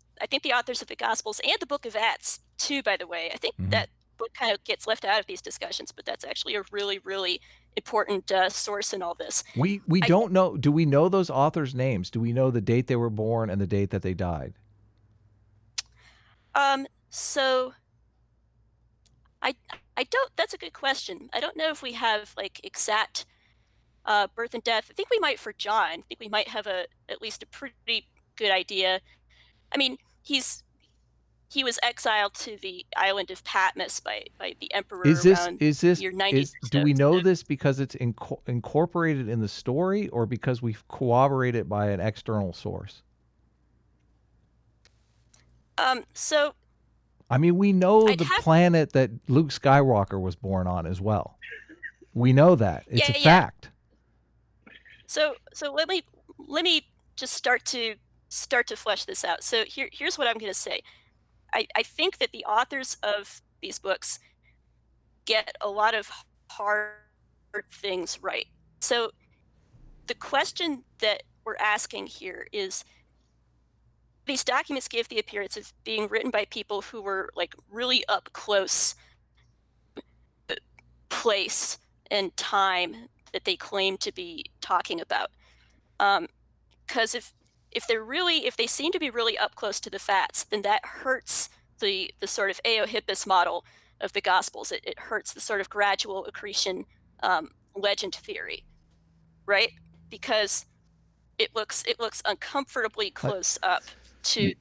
of the Gospels and the Book of Acts too, by the way, I think Mhm. that book kind of gets left out of these discussions, but that's actually a really, really important source in all this. We I think, don't know. Do we know those authors' names? Do we know the date they were born and the date that they died? so I I don't. That's a good question. I don't know if we have like exact birth and death. I think we might for John. I think we might have at least a pretty good idea. I mean, he was exiled to the island of Patmos by the emperor around year 90 or Do so. we know So, this because it's incorporated in the story, or because we've corroborated it by an external source? so I mean, we know I'd the have planet that Luke Skywalker was born on as well. We know that. It's yeah, a yeah, yeah. fact. So let me just start to flesh this out. So here's what I'm going to say. I think that the authors of these books get a lot of hard things right. So the question that we're asking here is, these documents give the appearance of being written by people who were like really up close place and time that they claim to be talking about. Because if they seem to be really up close to the facts, then that hurts the sort of Eohippus model of the Gospels. It hurts the sort of gradual accretion legend theory, right? Because it looks uncomfortably close up to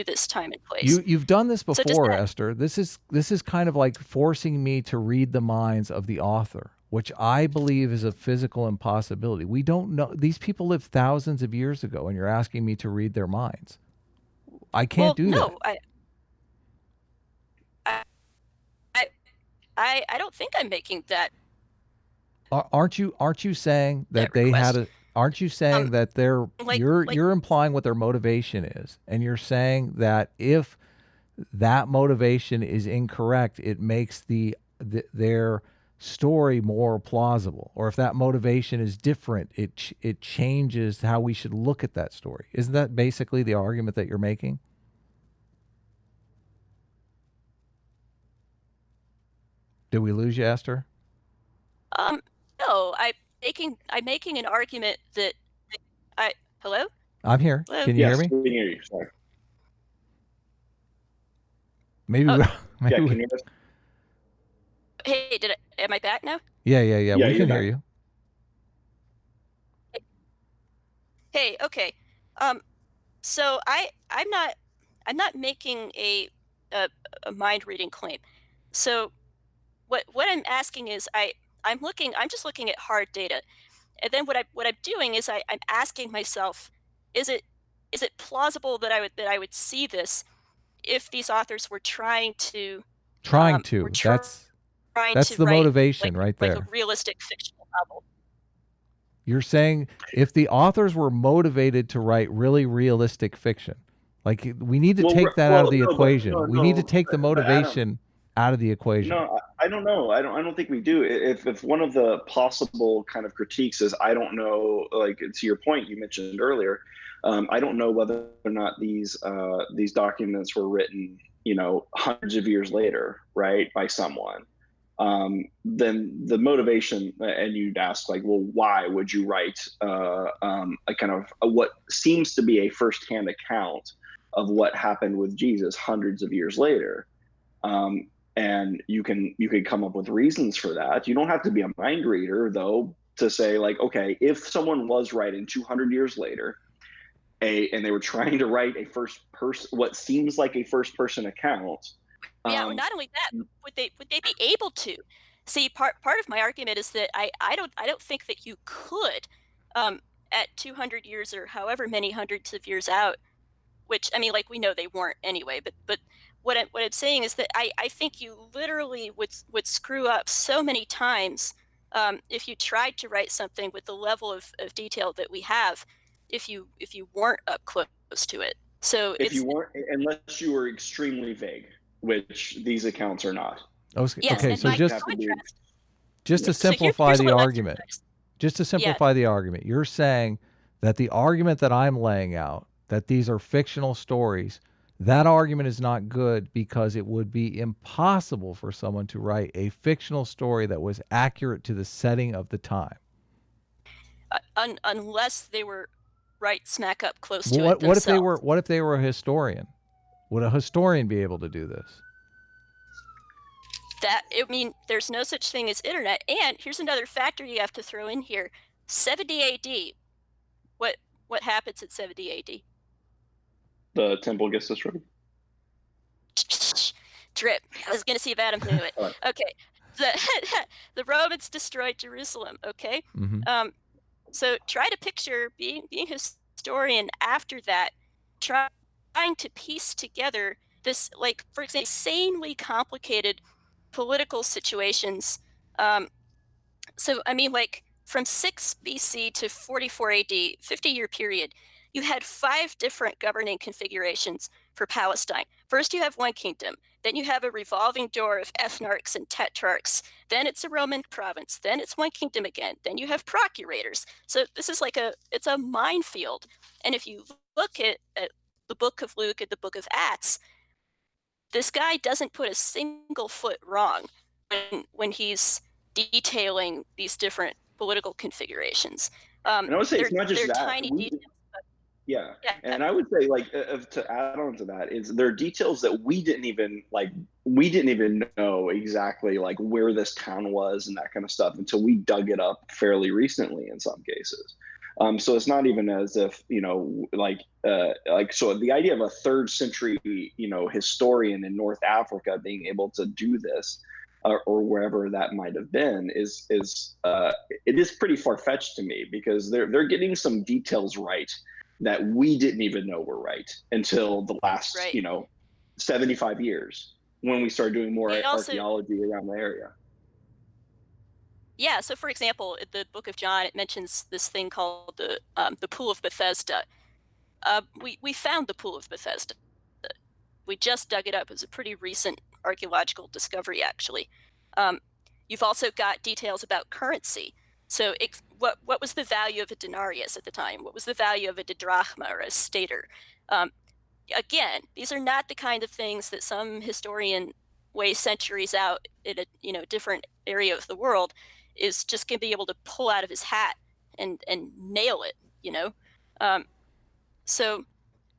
this time and place. You've done this So does before, that, Esther. This is kind of like forcing me to read the minds of the author, which I believe is a physical impossibility. We don't know. These people lived thousands of years ago, and you're asking me to read their minds. I can't do that. no, I don't think I'm making that. Aren't you saying that That they request. had a? Aren't you saying that they're like- you're implying what their motivation is, and you're saying that if that motivation is incorrect, it makes their story more plausible, or if that motivation is different, it changes how we should look at that story. Isn't that basically the argument that you're making? Did we lose you, Esther? No, I'm making an argument that hello? I'm here. Hello? Can you Yes, hear me? we can hear you. Sorry. Maybe. Oh. Maybe Yeah, we- can you hear us? Hey, am I back now? yeah. We Yeah, can you're hear back. you. Hey, okay. So I'm not making a mind reading claim. So what I'm asking is I'm just looking at hard data. And then what I'm doing is I'm asking myself, is it plausible that I would see this if these authors were trying to Trying to. were That's the write motivation like, right like there. a realistic fictional novel. You're saying if the authors were motivated to write really realistic fiction, like we need to Well, take that out of the no, but- equation. no, We need to no, take the but Adam, motivation out of the equation. No, I don't know. I don't think we do. If one of the possible kind of critiques is, I don't know, like to your point you mentioned earlier, I don't know whether or not these documents were written, hundreds of years later, right, by someone. Then the motivation, and you'd ask like, well, why would you write a kind of what seems to be a firsthand account of what happened with Jesus hundreds of years later? And you can come up with reasons for that. You don't have to be a mind reader, though, to say like, okay, if someone was writing 200 years later, and they were trying to write a what seems like a first person account. Yeah, not only that, would they be able to? See, part of my argument is that I don't think that you could, at 200 years or however many hundreds of years out, which I mean, like we know they weren't anyway. But what I'm saying is that I think you literally would screw up so many times if you tried to write something with the level of detail that we have, if you weren't up close to it. So if you weren't, unless you were extremely vague, which these accounts are not. Yes, okay, and so by just contrast, to so simplify here's the what I'm argument, you're saying that the argument that I'm laying out, that these are fictional stories, that argument is not good because it would be impossible for someone to write a fictional story that was accurate to the setting of the time. Unless they were right smack up close to What it themselves. if they were a historian? Would a historian be able to do this? There's no such thing as internet. And here's another factor you have to throw in here: 70 AD. What happens at 70 AD? The temple gets destroyed. Drip. I was gonna see if Adam knew it. All right. Okay. The Romans destroyed Jerusalem. Okay. Mm-hmm. So try to picture being a historian after that, trying to piece together this, like, for example, insanely complicated political situations. So I mean, like from 6 BC to 44 AD, 50-year period, you had 5 different governing configurations for Palestine. First, you have one kingdom, then you have a revolving door of ethnarchs and tetrarchs, then it's a Roman province, then it's one kingdom again, then you have procurators. So this is it's a minefield. And if you look at the book of Luke and the book of Acts, this guy doesn't put a single foot wrong when he's detailing these different political configurations. And I would say it's not just they're that. tiny details. Yeah. Yeah. And I would say, like, to add on to that, is there are details that we didn't even know exactly like where this town was and that kind of stuff until we dug it up fairly recently in some cases. So it's not even as if, so the idea of a 3rd century, historian in North Africa being able to do this, or wherever that might have been, it is pretty far-fetched to me, because they're getting some details right that we didn't even know were right until the last, 75 years, when we started doing more archaeology around the area. Yeah, so for example, in the book of John, it mentions this thing called the Pool of Bethesda. We found the Pool of Bethesda. We just dug it up. It was a pretty recent archaeological discovery, actually. You've also got details about currency. So what was the value of a denarius at the time? What was the value of a didrachma or a stater? Again, these are not the kind of things that some historian way centuries out in a different area of the world is just going to be able to pull out of his hat and nail it, so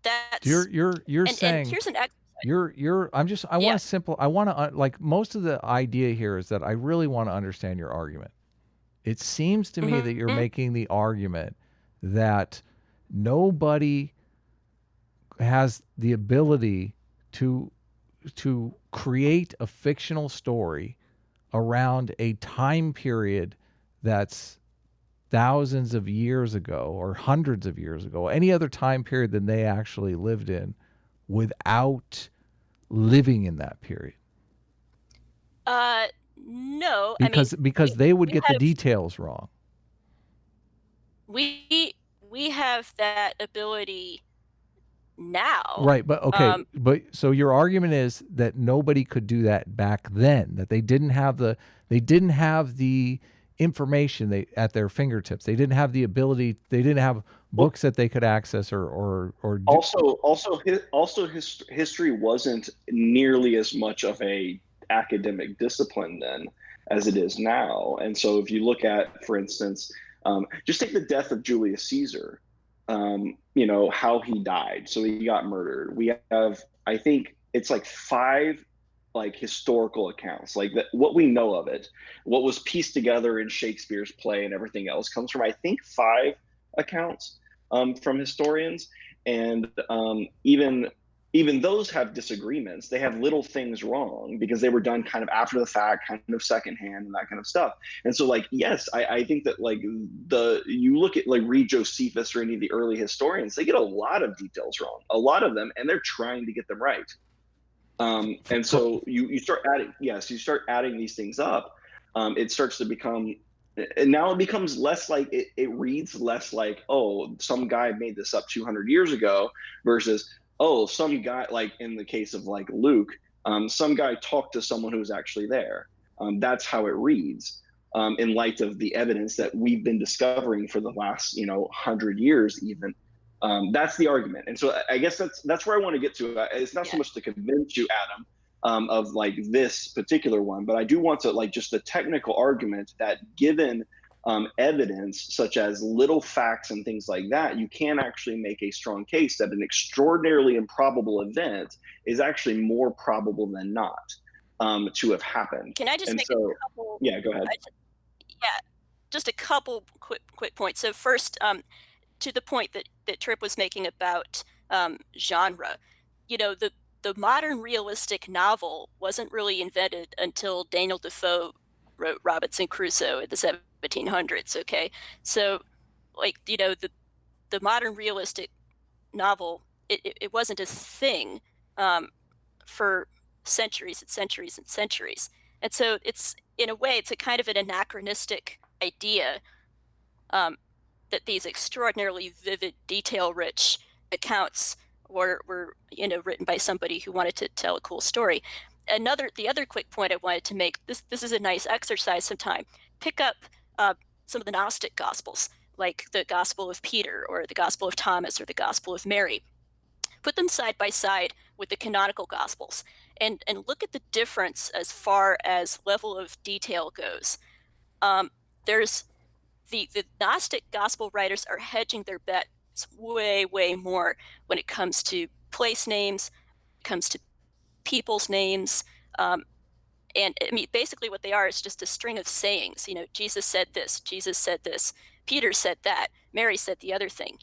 that's you're saying, and here's an exercise. I want to like, most of the idea here is that I really want to understand your argument. It seems to me that you're making the argument that nobody has the ability to create a fictional story around a time period that's thousands of years ago or hundreds of years ago, any other time period than they actually lived in, without living in that period. No, because they would get the details wrong. We have that ability now. Right, but okay, but so your argument is that nobody could do that back then, that they didn't have the information at their fingertips. They didn't have the ability, they didn't have books that they could access or history wasn't nearly as much of a academic discipline then as it is now. And so if you look at, for instance, just take the death of Julius Caesar, how he died. So he got murdered. We have, I think it's like 5 historical accounts, like that, what we know of it, what was pieced together in Shakespeare's play and everything else comes from, I think, 5 accounts from historians. And even those have disagreements. They have little things wrong because they were done kind of after the fact, kind of secondhand and that kind of stuff. And so yes, I think that you look at read Josephus or any of the early historians, they get a lot of details wrong, a lot of them, and they're trying to get them right. And so you start adding these things up. It starts to become, and now it becomes less like it reads less like, oh, some guy made this up 200 years ago versus, oh, some guy, like in the case of Luke, some guy talked to someone who was actually there. That's how it reads, in light of the evidence that we've been discovering for the last 100 years even. That's the argument. And so I guess that's where I want to get to. It's not so much to convince you, Adam, of this particular one, but I do want to just the technical argument that given evidence such as little facts and things like that, you can actually make a strong case that an extraordinarily improbable event is actually more probable than not to have happened. Can I just make a couple? Yeah, go ahead. Just a couple quick points. So first, to the point that Tripp was making about genre, the modern realistic novel wasn't really invented until Daniel Defoe wrote Robinson Crusoe in the 1700s. Okay, so the modern realistic novel, it wasn't a thing for centuries and centuries and centuries, and so it's, in a way, it's a kind of an anachronistic idea that these extraordinarily vivid, detail-rich accounts were written by somebody who wanted to tell a cool story. The other quick point I wanted to make, this is a nice exercise sometime. Pick up some of the Gnostic Gospels, like the Gospel of Peter or the Gospel of Thomas or the Gospel of Mary. Put them side by side with the canonical Gospels and look at the difference as far as level of detail goes. There's the Gnostic Gospel writers are hedging their bets way, way more when it comes to place names, it comes to people's names. And I mean, basically, what they are is just a string of sayings. Jesus said this, Jesus said this, Peter said that, Mary said the other thing.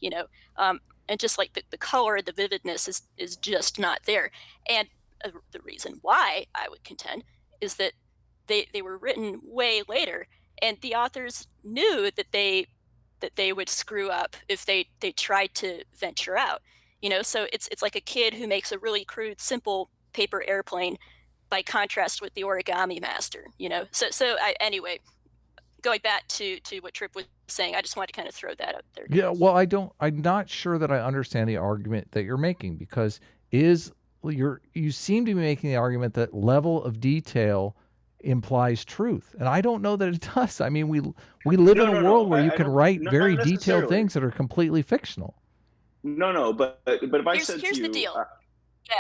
And just like the color, the vividness is just not there. And the reason why I would contend is that they were written way later, and the authors knew that they would screw up if they tried to venture out. So it's like a kid who makes a really crude, simple paper airplane by contrast with the origami master. Anyway, going back to what Tripp was saying, I just wanted to kind of throw that out there. Yeah, well, I'm not sure that I understand the argument that you're making, because you seem to be making the argument that level of detail implies truth, and I don't know that it does. I mean, we live in a world where you can write very detailed things that are completely fictional. No, but if I said to you, here's the deal. Yeah.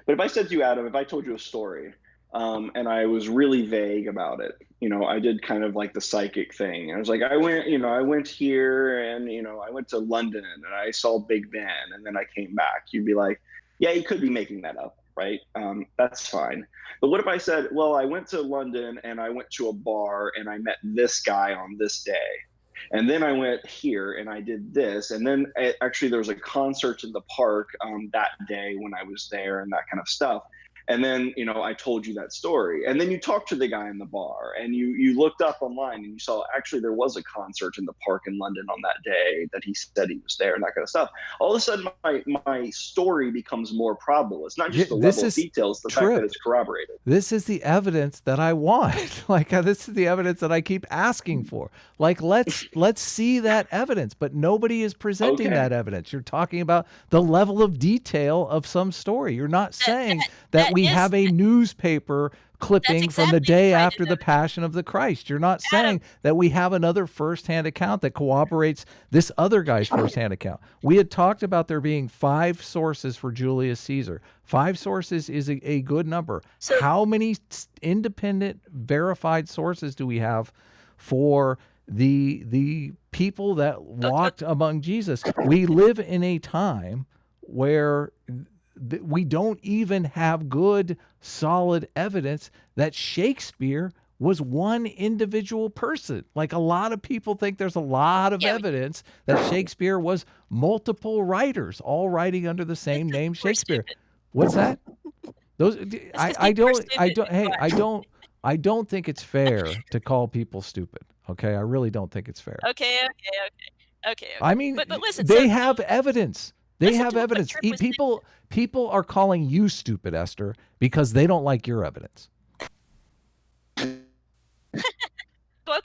But if I said to you, Adam, if I told you a story, and I was really vague about it, I did kind of like the psychic thing. I was like, I went here, and I went to London and I saw Big Ben, and then I came back. You'd be like, yeah, you could be making that up, right? That's fine. But what if I said, well, I went to London and I went to a bar and I met this guy on this day, and then I went here and I did this, and then actually there was a concert in the park that day when I was there, and that kind of stuff. And then, I told you that story. And then you talked to the guy in the bar, and you looked up online and you saw actually there was a concert in the park in London on that day that he said he was there, and that kind of stuff. All of a sudden, my story becomes more probable. It's not just the level of details, the fact that it's corroborated. This is the evidence that I want. This is the evidence that I keep asking for. Let's see that evidence, but nobody is presenting that evidence. You're talking about the level of detail of some story. You're not saying that we have a newspaper clipping from the day after the Passion of the Christ. You're not saying that we have another firsthand account that corroborates this other guy's firsthand account. We had talked about there being 5 sources for Julius Caesar. 5 sources is a good number. So, how many independent, verified sources do we have for the people that walked among Jesus? We live in a time where we don't even have good, solid evidence that Shakespeare was one individual person. A lot of people think there's a lot of evidence that Shakespeare was multiple writers, all writing under the same name, Shakespeare. What's that? I don't think it's fair to call people stupid. Okay, I really don't think it's fair. Okay. I mean, but listen, they have evidence. They have evidence. People are calling you stupid, Esther, because they don't like your evidence. Okay. Well,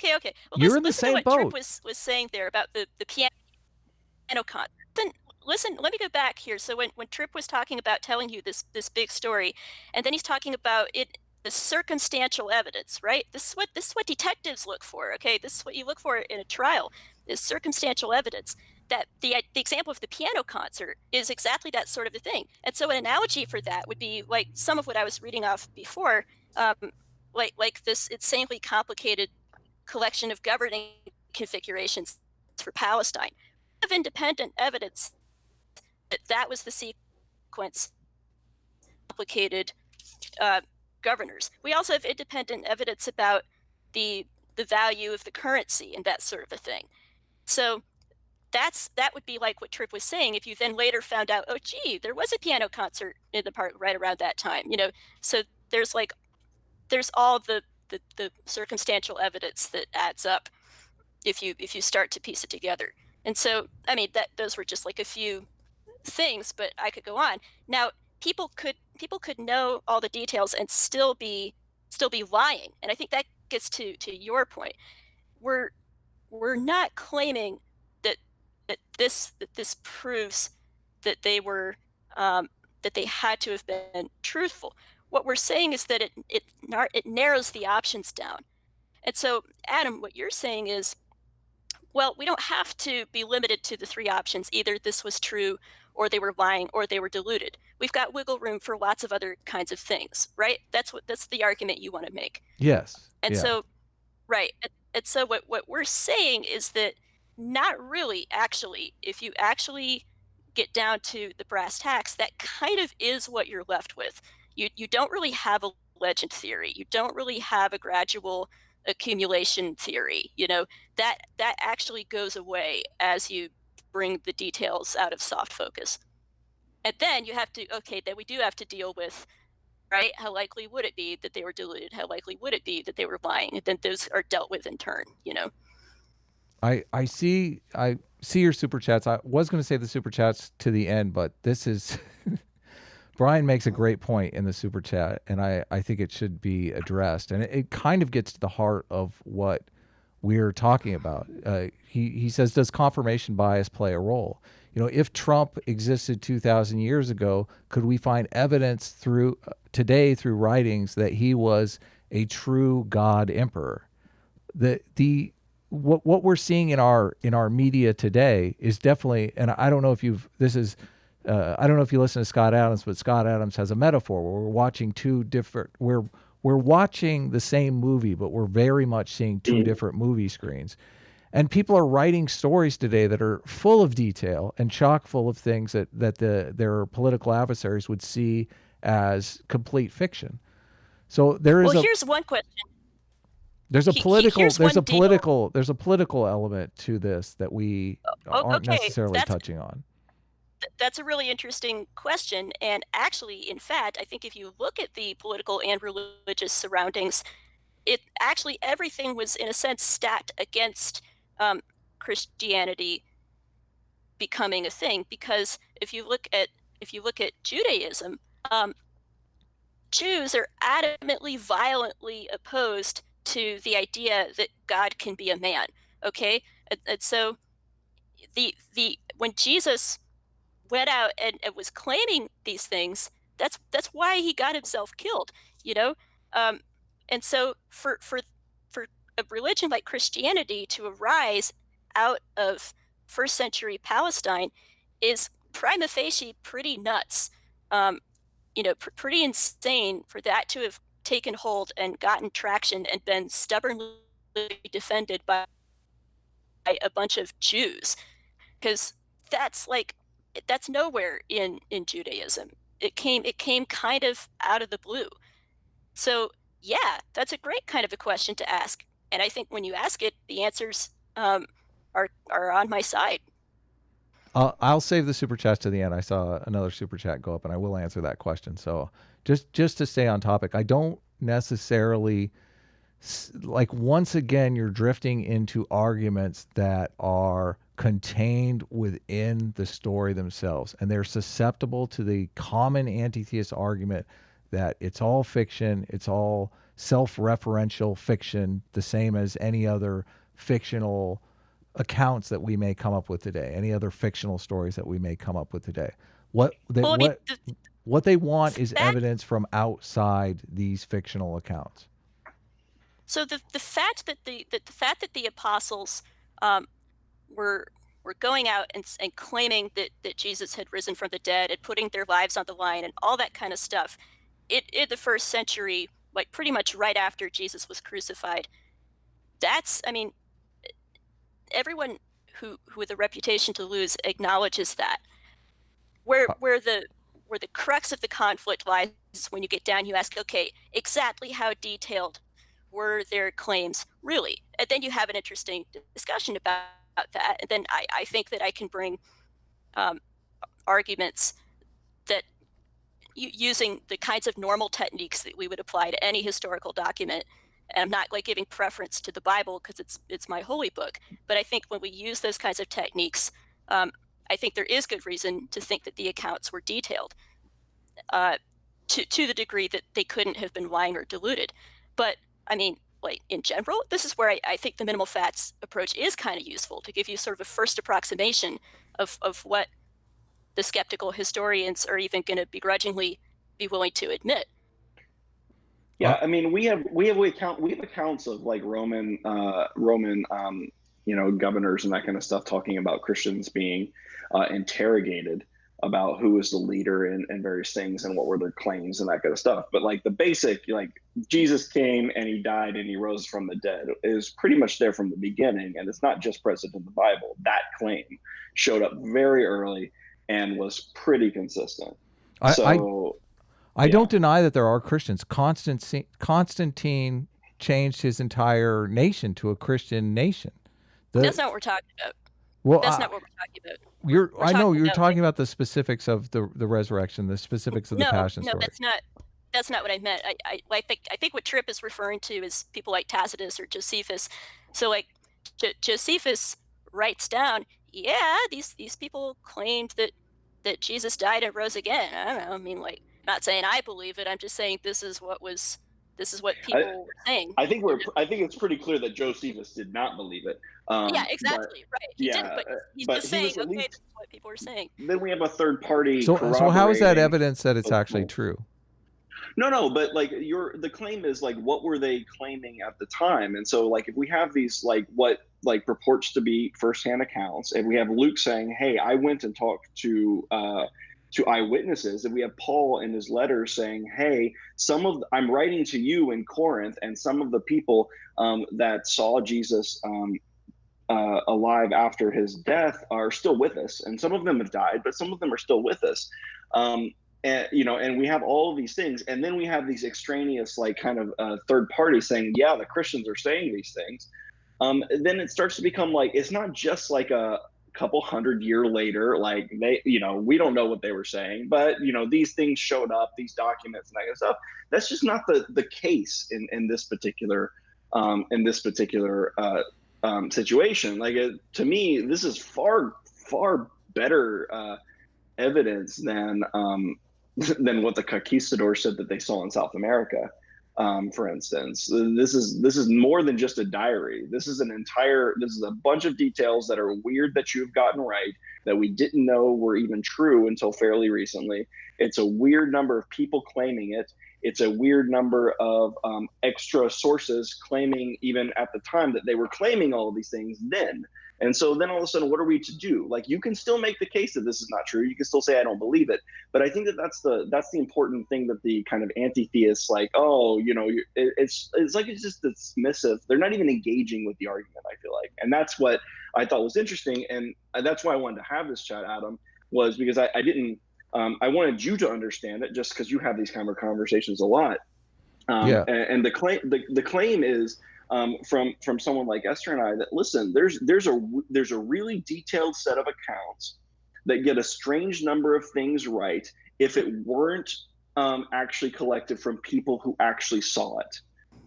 you're in the same boat. Tripp was saying there about the piano concert. Then listen, let me go back here. So when Tripp was talking about telling you this big story, and then he's talking about it, the circumstantial evidence, right? This is what detectives look for. Okay, this is what you look for in a trial: is circumstantial evidence. That the example of the piano concert is exactly that sort of a thing. And so an analogy for that would be like some of what I was reading off before, like this insanely complicated collection of governing configurations for Palestine. We have independent evidence that was the sequence complicated governors. We also have independent evidence about the value of the currency and that sort of a thing. So that would be like what Tripp was saying. If you then later found out, oh, gee, there was a piano concert in the park right around that time, So there's all the circumstantial evidence that adds up if you start to piece it together. And so, I mean, those were just like a few things, but I could go on. Now, people could know all the details and still be lying, and I think that gets to your point. We're not claiming that this proves that they were that they had to have been truthful. What we're saying is that it narrows the options down. And so, Adam, what you're saying is, well, we don't have to be limited to the three options. Either this was true, or they were lying, or they were deluded. We've got wiggle room for lots of other kinds of things, right? That's the argument you want to make. Yes. And Yeah. so, right. And so what we're saying is that not really actually, if you actually get down to the brass tacks, that kind of is what you're left with. You don't really have a legend theory. You don't really have a gradual accumulation theory. That actually goes away as you bring the details out of soft focus. And then you have to, okay, then we do have to deal with, right? How likely would it be that they were deluded? How likely would it be that they were lying? And then those are dealt with in turn. I see your super chats. I was going to save the super chats to the end, but this is Brian makes a great point in the super chat, and I think it should be addressed. And it kind of gets to the heart of what we're talking about. He says, does confirmation bias play a role? If Trump existed 2,000 years ago, could we find evidence today through writings that he was a true God emperor? What we're seeing in our media today is definitely, and I don't know if I don't know if you listen to Scott Adams, but Scott Adams has a metaphor where we're watching we're watching the same movie, but we're very much seeing two different movie screens. And people are writing stories today that are full of detail and chock full of things that their political adversaries would see as complete fiction. So here's one question. There's a political deal. there's a political element to this that we aren't necessarily touching on. That's a really interesting question. And actually, in fact, I think if you look at the political and religious surroundings, everything was in a sense stacked against Christianity becoming a thing. Because if you look at Judaism, Jews are adamantly, violently opposed to the idea that God can be a man. Okay, and so when Jesus went out and was claiming these things, that's why he got himself killed. And so for a religion like Christianity to arise out of first century Palestine is prima facie pretty nuts. Pretty insane for that to have taken hold and gotten traction and been stubbornly defended by a bunch of Jews, because that's nowhere in Judaism. It came kind of out of the blue. So yeah, that's a great kind of a question to ask, and I think when you ask it, the answers are on my side. I'll save the super chats to the end. I saw another super chat go up, and I will answer that question. So just to stay on topic, I don't necessarily once again, you're drifting into arguments that are contained within the story themselves, and they're susceptible to the common anti-theist argument that it's all fiction, it's all self-referential fiction, the same as any other fictional accounts that we may come up with today, any other fictional stories that we may come up with today. What they want is evidence from outside these fictional accounts. So the fact that the apostles were going out and claiming that Jesus had risen from the dead and putting their lives on the line and all that kind of stuff, in the first century, like pretty much right after Jesus was crucified, everyone who with a reputation to lose acknowledges that. Where the crux of the conflict lies is when you get down, you ask, okay, exactly how detailed were their claims really? And then you have an interesting discussion about that. And then I think that I can bring arguments that using the kinds of normal techniques that we would apply to any historical document. And I'm not giving preference to the Bible because it's my holy book. But I think when we use those kinds of techniques, I think there is good reason to think that the accounts were detailed to the degree that they couldn't have been lying or deluded. But in general, this is where I think the minimal facts approach is kind of useful to give you sort of a first approximation of what the skeptical historians are even going to begrudgingly be willing to admit. Yeah, I mean, we have accounts of like Roman governors and that kind of stuff talking about Christians being interrogated about who was the leader and various things and what were their claims and that kind of stuff. But like the basic, like Jesus came and he died and he rose from the dead is pretty much there from the beginning, and it's not just present in the Bible. That claim showed up very early and was pretty consistent. I don't deny that there are Christians. Constantine changed his entire nation to a Christian nation. That's not what we're talking about. Well, that's not what we're talking about. I know you're talking about the specifics of the resurrection, the specifics of the Passion story. No, that's not what I meant. I think what Tripp is referring to is people like Tacitus or Josephus. So like Josephus writes down, yeah, these people claimed that Jesus died and rose again. I don't know. I mean, like, not saying I believe it. I'm just saying this is what people were saying. I think it's pretty clear that Josephus did not believe it. Yeah, exactly. Right. He didn't, but he's just saying, okay, this is what people are saying. Then we have a third party. So how is that evidence that it's actually true? No, but like the claim is like, what were they claiming at the time? And so like if we have these like what like purports to be firsthand accounts, and we have Luke saying, hey, I went and talked to eyewitnesses, and we have Paul in his letter saying, hey, I'm writing to you in Corinth, and some of the people that saw Jesus alive after his death are still with us, and some of them have died, but some of them are still with us. And we have all of these things, and then we have these extraneous like kind of third parties saying, yeah, the Christians are saying these things. Then it starts to become like, it's not just like a couple 100 years later, like they, we don't know what they were saying, but these things showed up, these documents and that kind of stuff. That's just not the case in this particular situation. Like to me, this is far better evidence than what the conquistadors said that they saw in South America. For instance, this is more than just a diary. This is a bunch of details that are weird that you've gotten right, that we didn't know were even true until fairly recently. It's a weird number of people claiming it. It's a weird number of extra sources claiming even at the time that they were claiming all of these things then. And so then all of a sudden, what are we to do? Like, you can still make the case that this is not true. You can still say, I don't believe it. But I think that's the important thing that the kind of anti-theists like, oh, it's like it's just dismissive. They're not even engaging with the argument, I feel like. And that's what I thought was interesting. And that's why I wanted to have this chat, Adam, was because I I wanted you to understand it just because you have these kind of conversations a lot. And the claim is, from someone like Esther and I, that listen, there's a really detailed set of accounts that get a strange number of things right if it weren't actually collected from people who actually saw it.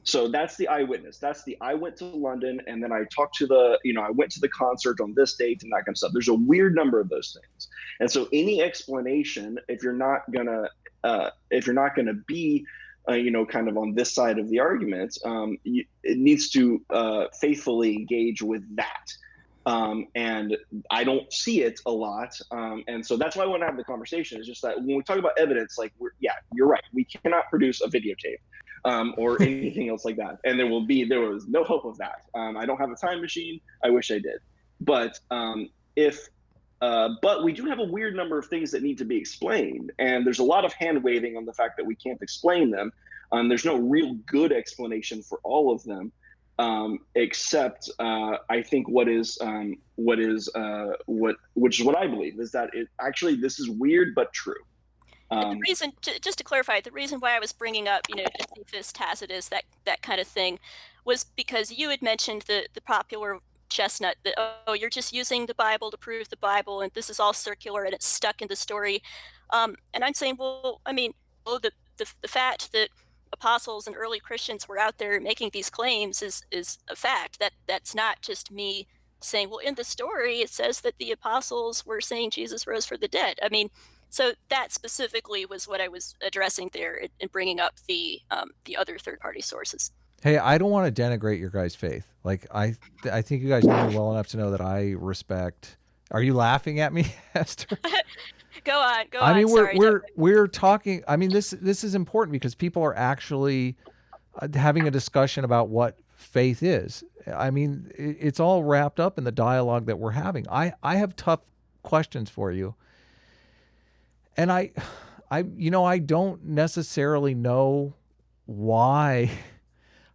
So that's the eyewitness. I went to London and then I talked to I went to the concert on this date and that kind of stuff. There's a weird number of those things. And so any explanation, if you're not gonna be kind of on this side of the argument, it needs to faithfully engage with that. And I don't see it a lot. And so that's why I want to have the conversation. It's just that when we talk about evidence, like, you're right. We cannot produce a videotape or anything else like that. And there was no hope of that. I don't have a time machine. I wish I did. But but we do have a weird number of things that need to be explained. And there's a lot of hand waving on the fact that we can't explain them. There's no real good explanation for all of them, except I think which is what I believe is that this is weird but true. The reason, just to clarify, the reason why I was bringing up, Josephus, Tacitus, that kind of thing, was because you had mentioned the popular chestnut that, oh, you're just using the Bible to prove the Bible, and this is all circular and it's stuck in the story. And I'm saying, well, I mean, the fact that apostles and early Christians were out there making these claims is a fact. That's not just me saying, well, in the story it says that the apostles were saying Jesus rose from the dead. I mean, so that specifically was what I was addressing there and bringing up the other third-party sources. Hey, I don't want to denigrate your guys' faith. Like, I think you guys know me well enough to know that I respect. Are you laughing at me, Esther? Go on. Go I on. mean, Sorry. we're talking. I mean, this is important because people are actually having a discussion about what faith is. I mean, it's all wrapped up in the dialogue that we're having. I have tough questions for you, and I don't necessarily know why.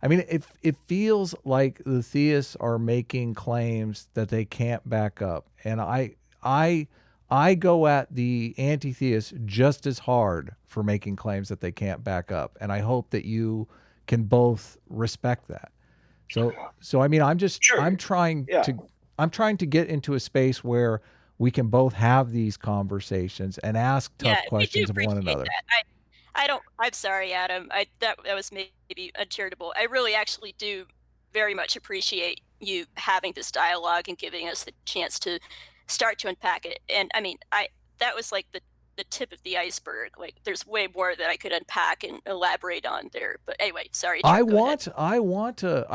I mean, it feels like the theists are making claims that they can't back up, and I go at the anti-theists just as hard for making claims that they can't back up, and I hope that you can both respect that. So I mean, Sure. I'm trying to get into a space where we can both have these conversations and ask tough questions of one another. That. I'm sorry, Adam. That was maybe uncharitable. I really actually do very much appreciate you having this dialogue and giving us the chance to start to unpack it. And I mean, that was like the tip of the iceberg. Like, there's way more that I could unpack and elaborate on there. But anyway, sorry. Tripp, I go ahead.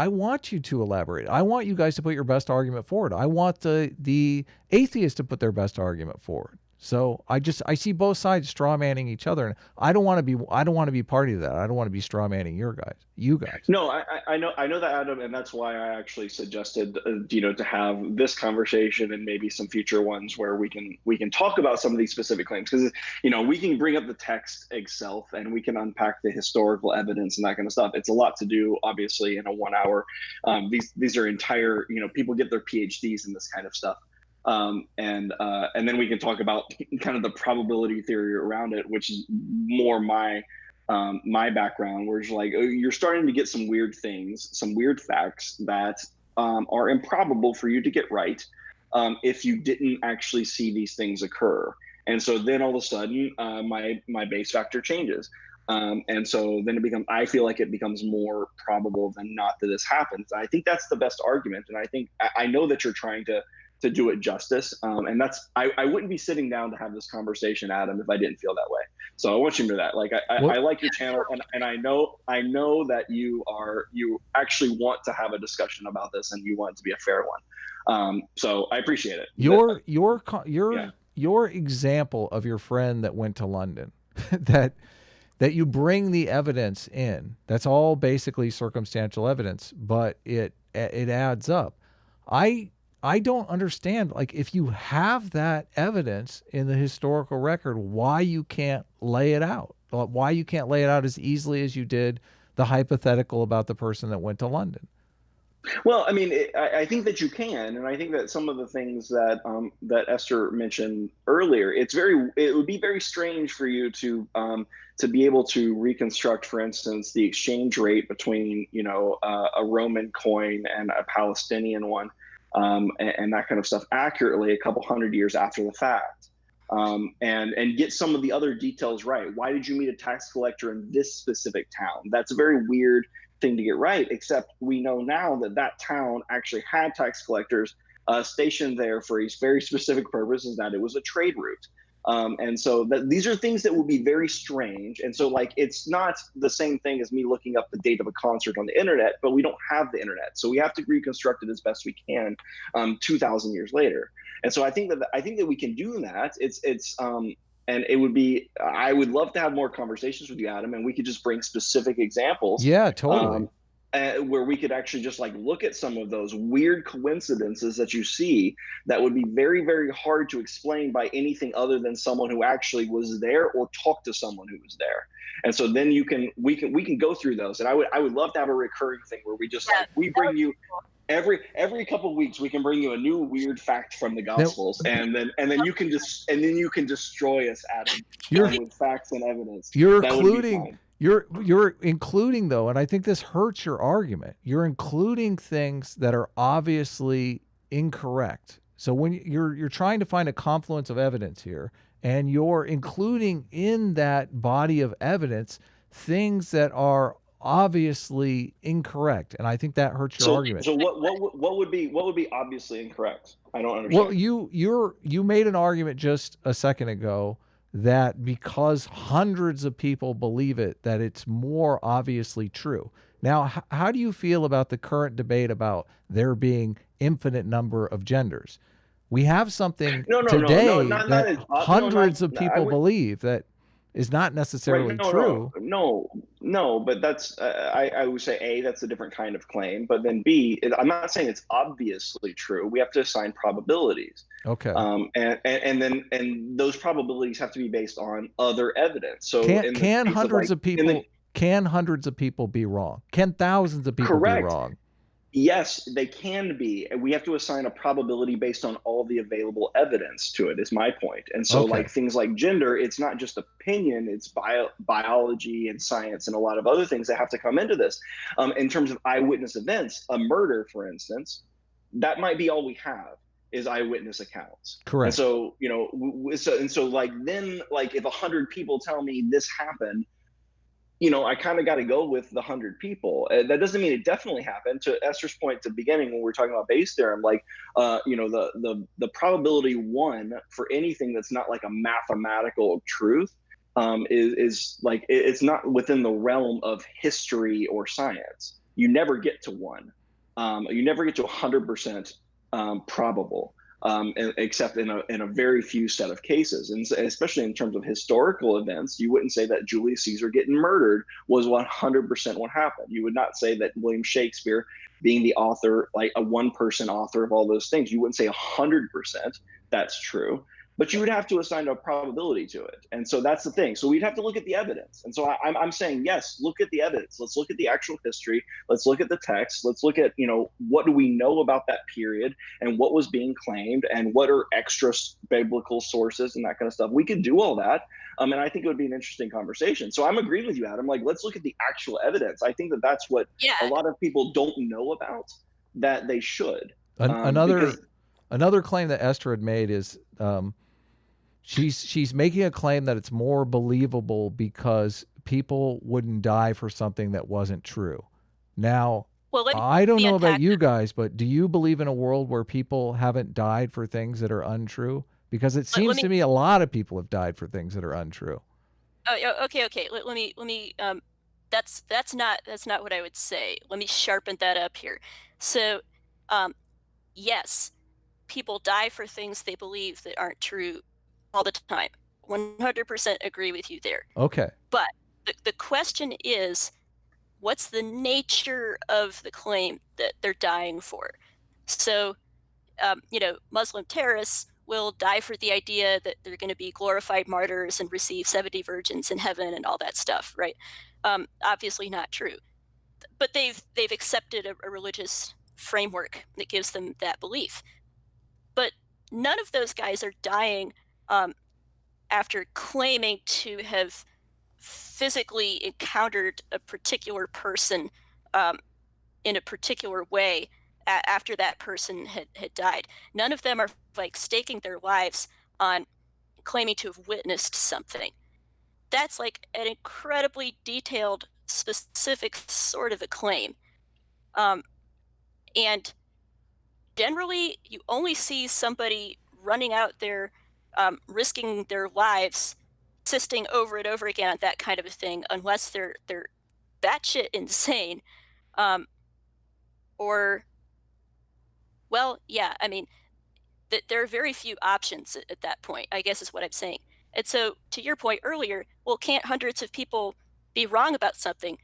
want you to elaborate. I want you guys to put your best argument forward. I want the atheists to put their best argument forward. So I see both sides straw manning each other, and I don't want to be party to that. I don't want to be straw manning you guys. No, I know that, Adam, and that's why I actually suggested to have this conversation and maybe some future ones where we can talk about some of these specific claims, because we can bring up the text itself and we can unpack the historical evidence and that kind of stuff. It's a lot to do, obviously, in a 1 hour. These are entire people get their PhDs in this kind of stuff. And then we can talk about kind of the probability theory around it, which is more my background, where it's like you're starting to get some weird things, some weird facts that are improbable for you to get right if you didn't actually see these things occur. And so then all of a sudden my base factor changes. And so then I feel like it becomes more probable than not that this happens. I think that's the best argument. And I know that you're trying to do it justice. And I wouldn't be sitting down to have this conversation, Adam, if I didn't feel that way. So I want you to know that. Like, I like your channel, and I know that you actually want to have a discussion about this, and you want it to be a fair one. So I appreciate it. Your example of your friend that went to London, that you bring the evidence in, that's all basically circumstantial evidence, but it adds up. I don't understand, like, if you have that evidence in the historical record, why you can't lay it out? Why you can't lay it out as easily as you did the hypothetical about the person that went to London? Well, I mean, I think that you can, and I think that some of the things that Esther mentioned earlier, it would be very strange for you to be able to reconstruct, for instance, the exchange rate between a Roman coin and a Palestinian one. And that kind of stuff accurately a couple hundred years after the fact, and get some of the other details right. Why did you meet a tax collector in this specific town? That's a very weird thing to get right, except we know now that town actually had tax collectors stationed there for a very specific purpose, is that it was a trade route. And so these are things that will be very strange. And so, like, it's not the same thing as me looking up the date of a concert on the internet, but we don't have the internet. So we have to reconstruct it as best we can 2,000 years later. And so I think that we can do that. And it would be, I would love to have more conversations with you, Adam, and we could just bring specific examples. Yeah, totally. Where we could actually just like look at some of those weird coincidences that you see that would be very, very hard to explain by anything other than someone who actually was there or talked to someone who was there. And so then we can go through those. And I would love to have a recurring thing where we bring you every couple of weeks, we can bring you a new weird fact from the Gospels, and then you can destroy us, Adam, with facts and evidence. You're including, though, and I think this hurts your argument, you're including things that are obviously incorrect. So when you're trying to find a confluence of evidence here, and you're including in that body of evidence things that are obviously incorrect, and I think that hurts your argument. So what would be obviously incorrect? I don't understand. Well, you made an argument just a second ago that because hundreds of people believe it, that it's more obviously true. Now, how do you feel about the current debate about there being infinite number of genders? We have something No, today not that as hundreds of I people would. believe that is not Right? necessarily true. No. But that's I would say that's a different kind of claim. But then B, I'm not saying it's obviously true. We have to assign probabilities. Okay. And those probabilities have to be based on other evidence. So in the Can case of hundreds like of people can hundreds of people be wrong? Can thousands of people be correct. wrong? Yes, they can be. And we have to assign a probability based on all the available evidence to it, is my point. And so, Okay. like things like gender, it's not just opinion, it's biology and science and a lot of other things that have to come into this. In terms of eyewitness events, a murder, for instance, that might be all we have is eyewitness accounts. Correct. And so, like then, like if 100 people tell me this happened, I kind of got to go with the 100 people. That doesn't mean it definitely happened. To Esther's point at the beginning, when we're talking about Bayes' theorem, like, the probability one for anything that's not like a mathematical truth is like it's not within the realm of history or science. You never get to one. You never get to 100% probable. Except in a very few set of cases. And especially in terms of historical events, you wouldn't say that Julius Caesar getting murdered was 100% what happened. You would not say that William Shakespeare being the author, like a one-person author of all those things, you wouldn't say 100% that's true. But you would have to assign a probability to it. And so that's the thing. So we'd have to look at the evidence. And so I'm saying, yes, look at the evidence. Let's look at the actual history. Let's look at the text. Let's look at, what do we know about that period and what was being claimed and what are extra biblical sources and that kind of stuff. We could do all that. And I think it would be an interesting conversation. So I'm agreeing with you, Adam. Like, let's look at the actual evidence. I think that that's what a lot of people don't know about that they should. Another claim that Esther had made is, she's making a claim that it's more believable because people wouldn't die for something that wasn't true. Now, I don't know about you guys, but do you believe in a world where people haven't died for things that are untrue? Because it seems to me a lot of people have died for things that are untrue. Oh, okay. Let me. That's not what I would say. Let me sharpen that up here. So, yes, people die for things they believe that aren't true all the time. 100% agree with you there. Okay. But the question is, what's the nature of the claim that they're dying for? So, Muslim terrorists will die for the idea that they're going to be glorified martyrs and receive 70 virgins in heaven and all that stuff, right? Obviously not true. But they've accepted a religious framework that gives them that belief. But none of those guys are dying after claiming to have physically encountered a particular person in a particular way after that person had died. None of them are like staking their lives on claiming to have witnessed something. That's like an incredibly detailed, specific sort of a claim. And generally, you only see somebody running out there, risking their lives, insisting over and over again on that kind of a thing, unless they're batshit insane, or, well, yeah, I mean, there are very few options at that point, I guess is what I'm saying. And so, to your point earlier, well, can't hundreds of people be wrong about something?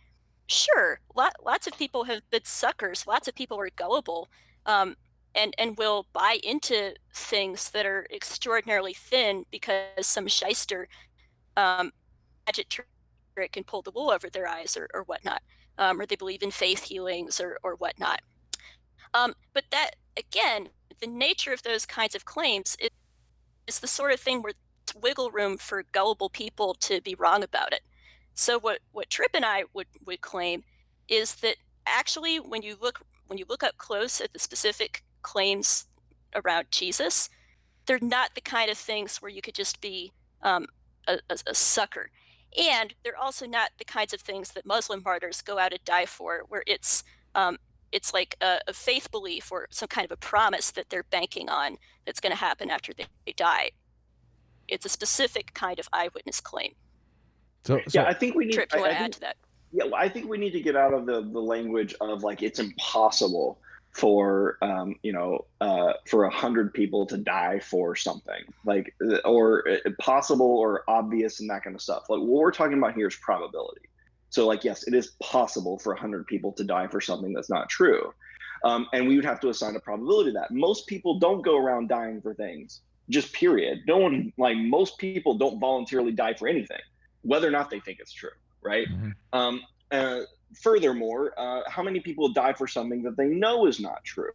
Sure, lots of people have been suckers. Lots of people are gullible, and will buy into things that are extraordinarily thin because some shyster magic trick can pull the wool over their eyes or whatnot, or they believe in faith healings or whatnot. But that, again, the nature of those kinds of claims is the sort of thing where there's wiggle room for gullible people to be wrong about it. So what Tripp and I would claim is that actually when you look up close at the specific claims around Jesus, they're not the kind of things where you could just be a sucker. And they're also not the kinds of things that Muslim martyrs go out and die for, where it's like a faith belief or some kind of a promise that they're banking on that's going to happen after they die. It's a specific kind of eyewitness claim. So I think we need. Tripp, you want to add to that? Yeah, I think we need to get out of the language of like it's impossible for for 100 people to die for something, like, or possible or obvious and that kind of stuff. Like, what we're talking about here is probability. So, like, yes, it is possible for 100 people to die for something that's not true, and we would have to assign a probability to that. Most people don't go around dying for things, just period. No one, like, most people don't voluntarily die for anything, whether or not they think it's true, right? Mhm. Furthermore, how many people die for something that they know is not true?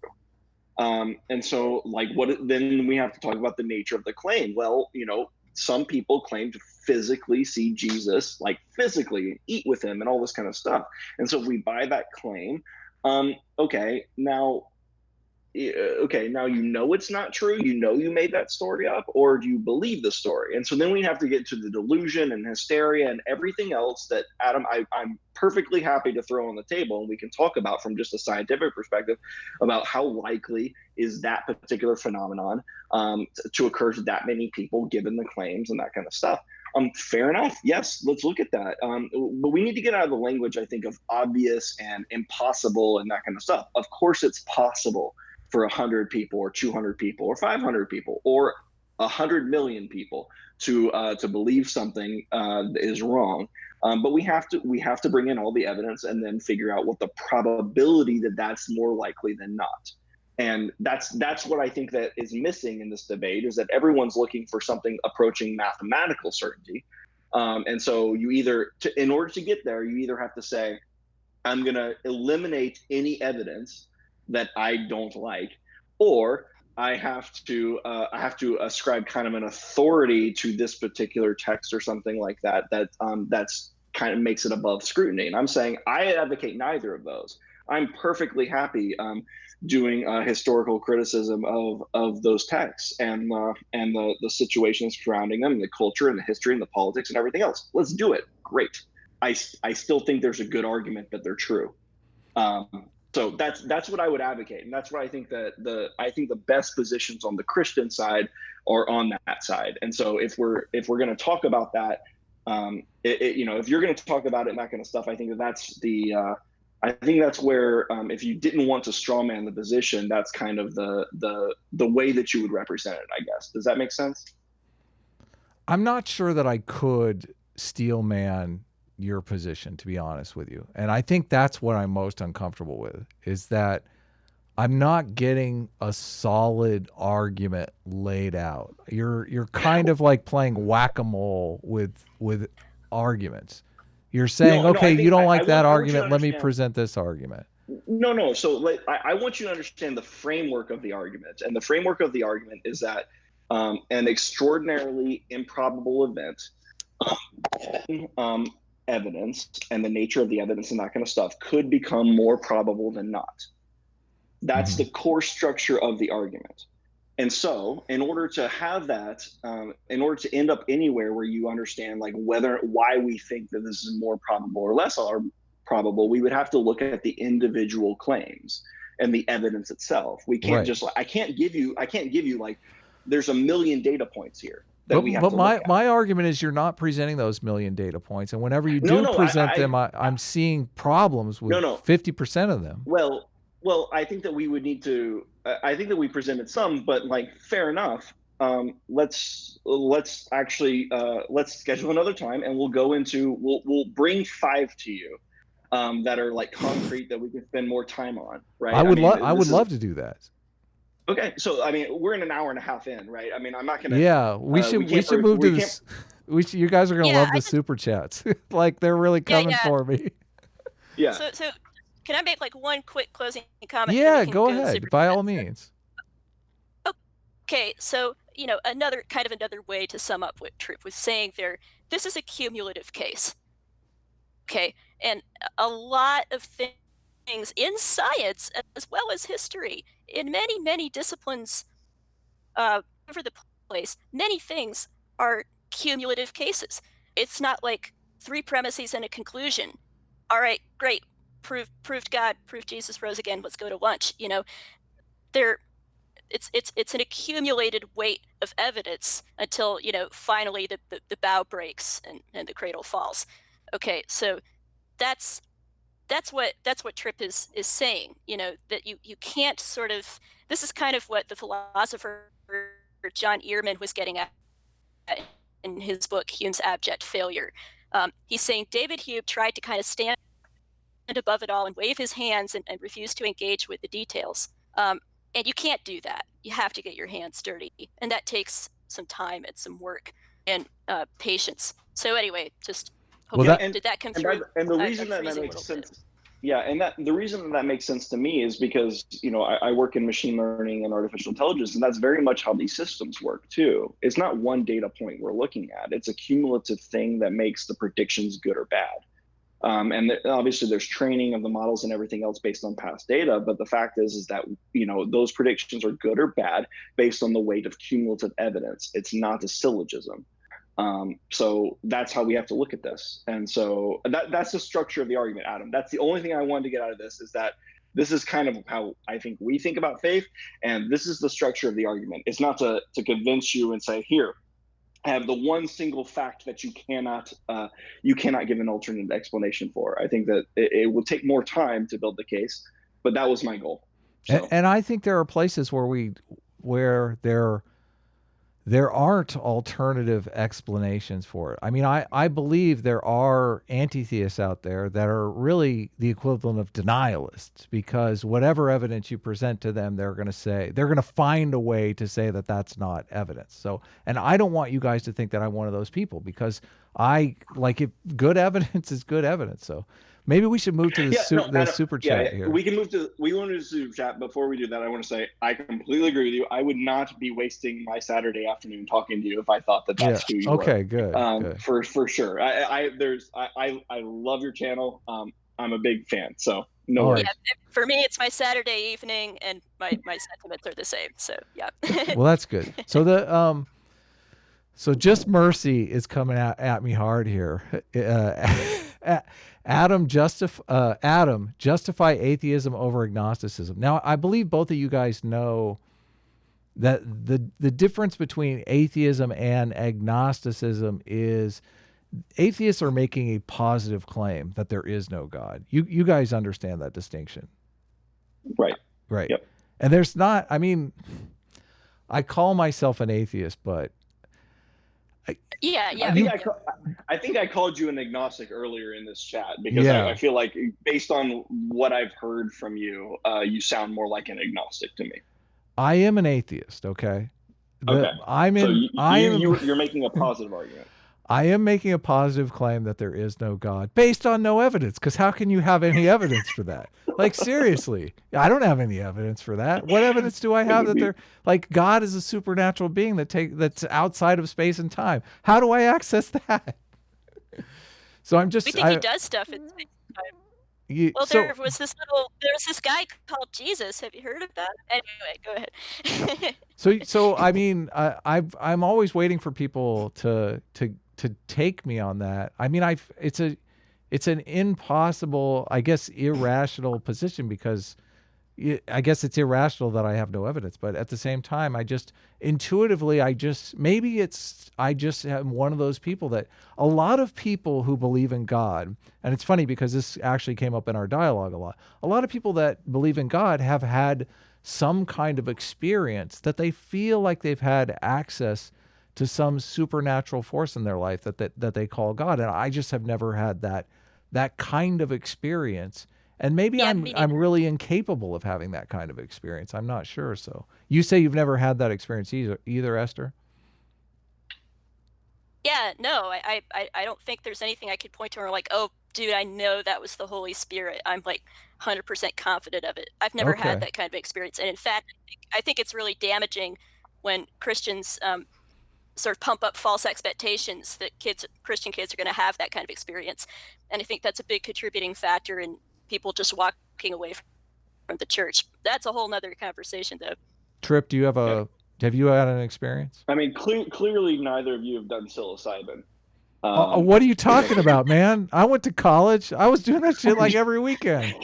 And so, like, then we have to talk about the nature of the claim. Well, some people claim to physically see Jesus, like physically eat with him and all this kind of stuff. And so if we buy that claim, okay, now it's not true. You made that story up, or do you believe the story? And so then we have to get to the delusion and hysteria and everything else that, Adam, I'm perfectly happy to throw on the table, and we can talk about from just a scientific perspective about how likely is that particular phenomenon to occur to that many people given the claims and that kind of stuff. Fair enough. Yes, let's look at that. But we need to get out of the language, I think, of obvious and impossible and that kind of stuff. Of course, it's possible for 100 people or 200 people or 500 people or 100 million people to believe something is wrong. But we have to bring in all the evidence and then figure out what the probability that that's more likely than not. And that's what I think that is missing in this debate, is that everyone's looking for something approaching mathematical certainty. And so in order to get there, you either have to say, I'm going to eliminate any evidence that I don't like, or I have to ascribe kind of an authority to this particular text or something like that that's kind of makes it above scrutiny. And I'm saying I advocate neither of those. I'm perfectly happy doing historical criticism of those texts and the situations surrounding them, and the culture and the history and the politics and everything else. Let's do it. Great. I still think there's a good argument that they're true. So that's what I would advocate, and that's what I think that the best positions on the Christian side are on that side. And so if we're going to talk about that, if you're going to talk about it and that kind of stuff, I think that's where, if you didn't want to strawman the position, that's kind of the way that you would represent it, I guess. Does that make sense? I'm not sure that I could steel man your position, to be honest with you. And I think that's what I'm most uncomfortable with, is that I'm not getting a solid argument laid out. You're kind of like playing whack-a-mole with arguments. You're saying, okay, you don't like that argument, let me present this argument. No. So I want you to understand the framework of the argument. And the framework of the argument is that an extraordinarily improbable event, evidence and the nature of the evidence and that kind of stuff could become more probable than not. That's the core structure of the argument. And so in order to have that, in order to end up anywhere where you understand like why we think that this is more probable or less probable, we would have to look at the individual claims and the evidence itself. We can't just I can't give you like there's a million data points here. But my argument is you're not presenting those million data points, and whenever you do present them, I'm seeing problems with 50% of them. Well, I think that we would need to. I think that we presented some, but like, fair enough. Let's schedule another time, and we'll bring 5 to you that are like concrete that we can spend more time on. Right? I would love to do that. Okay, so I mean, we're in an hour and a half in, right? I mean, I'm not gonna. Yeah, we should move to this. You guys are gonna love the super chats. Like, they're really coming for me. Yeah. So can I make like one quick closing comment? Yeah, go ahead, by all means. Okay, so another way to sum up what Tripp was saying there. This is a cumulative case. Okay, and a lot of things in science as well as history, in many disciplines over the place, many things are cumulative cases. It's not like 3 premises and a conclusion. All right, great, proved God, proved Jesus rose again, let's go to lunch. It's an accumulated weight of evidence until finally the bough breaks and the cradle falls. Okay, so that's that's what Tripp is saying. You know, that you can't sort of. This is kind of what the philosopher John Ehrman was getting at in his book Hume's Abject Failure. He's saying David Hume tried to kind of stand above it all and wave his hands and refuse to engage with the details. And you can't do that. You have to get your hands dirty, and that takes some time and some work and patience. So anyway, just hope did that come through? And the reason that makes sense, and the reason that makes sense to me is because, you know, I work in machine learning and artificial intelligence, and that's very much how these systems work too. It's not one data point we're looking at; it's a cumulative thing that makes the predictions good or bad. And obviously there's training of the models and everything else based on past data. But the fact is that, you know, those predictions are good or bad based on the weight of cumulative evidence. It's not a syllogism. So that's how we have to look at this. And so that's the structure of the argument, Adam. That's the only thing I wanted to get out of this, is that this is kind of how I think we think about faith. And this is the structure of the argument. It's not to convince you and say, here, have the one single fact that you cannot give an alternate explanation for. I think that it will take more time to build the case, but that was my goal. So. And I think there are places where there aren't alternative explanations for it. I mean, I believe there are anti-theists out there that are really the equivalent of denialists, because whatever evidence you present to them, they're going to find a way to say that that's not evidence. So, and I don't want you guys to think that I'm one of those people, because if good evidence is good evidence. So maybe we should move to the super chat here. We want to do the super chat. Before we do that, I want to say I completely agree with you. I would not be wasting my Saturday afternoon talking to you if I thought that that's who you were. Okay, good. For sure. I love your channel. I'm a big fan. So no worries. Yeah, for me, it's my Saturday evening, and my sentiments are the same. So yeah. Well, that's good. So so Just Mercy is coming at me hard here. Adam, justify atheism over agnosticism. Now, I believe both of you guys know that the difference between atheism and agnosticism is atheists are making a positive claim that there is no God. You guys understand that distinction? Right. Yep. And there's not, I mean, I call myself an atheist, but I think I called you an agnostic earlier in this chat, because I feel like, based on what I've heard from you, you sound more like an agnostic to me. I am an atheist. Okay. You're making a positive argument. I am making a positive claim that there is no God based on no evidence. Because how can you have any evidence for that? Like, seriously, I don't have any evidence for that. What evidence do I have that God is a supernatural being that's outside of space and time? How do I access that? So I'm just. We think he does stuff in space and time. There was this guy called Jesus. Have you heard of that? Anyway, go ahead. So I mean, I'm always waiting for people to take me on that. I mean, it's an impossible, I guess, irrational position, because I guess it's irrational that I have no evidence. But at the same time, I just intuitively, I just am one of those people that a lot of people who believe in God, and it's funny because this actually came up in our dialogue a lot. A lot of people that believe in God have had some kind of experience that they feel like they've had access to some supernatural force in their life that they call God. And I just have never had that kind of experience. And maybe I'm really incapable of having that kind of experience. I'm not sure. So you say you've never had that experience either, Esther? Yeah, no, I don't think there's anything I could point to or like, oh, dude, I know that was the Holy Spirit. I'm like 100% confident of it. I've never had that kind of experience. And in fact, I think it's really damaging when Christians sort of pump up false expectations that Christian kids are going to have that kind of experience. And I think that's a big contributing factor in people just walking away from the church. That's a whole nother conversation, though. Tripp, do you have you had an experience? I mean, clearly neither of you have done psilocybin. What are you talking about, man? I went to college. I was doing that shit like every weekend.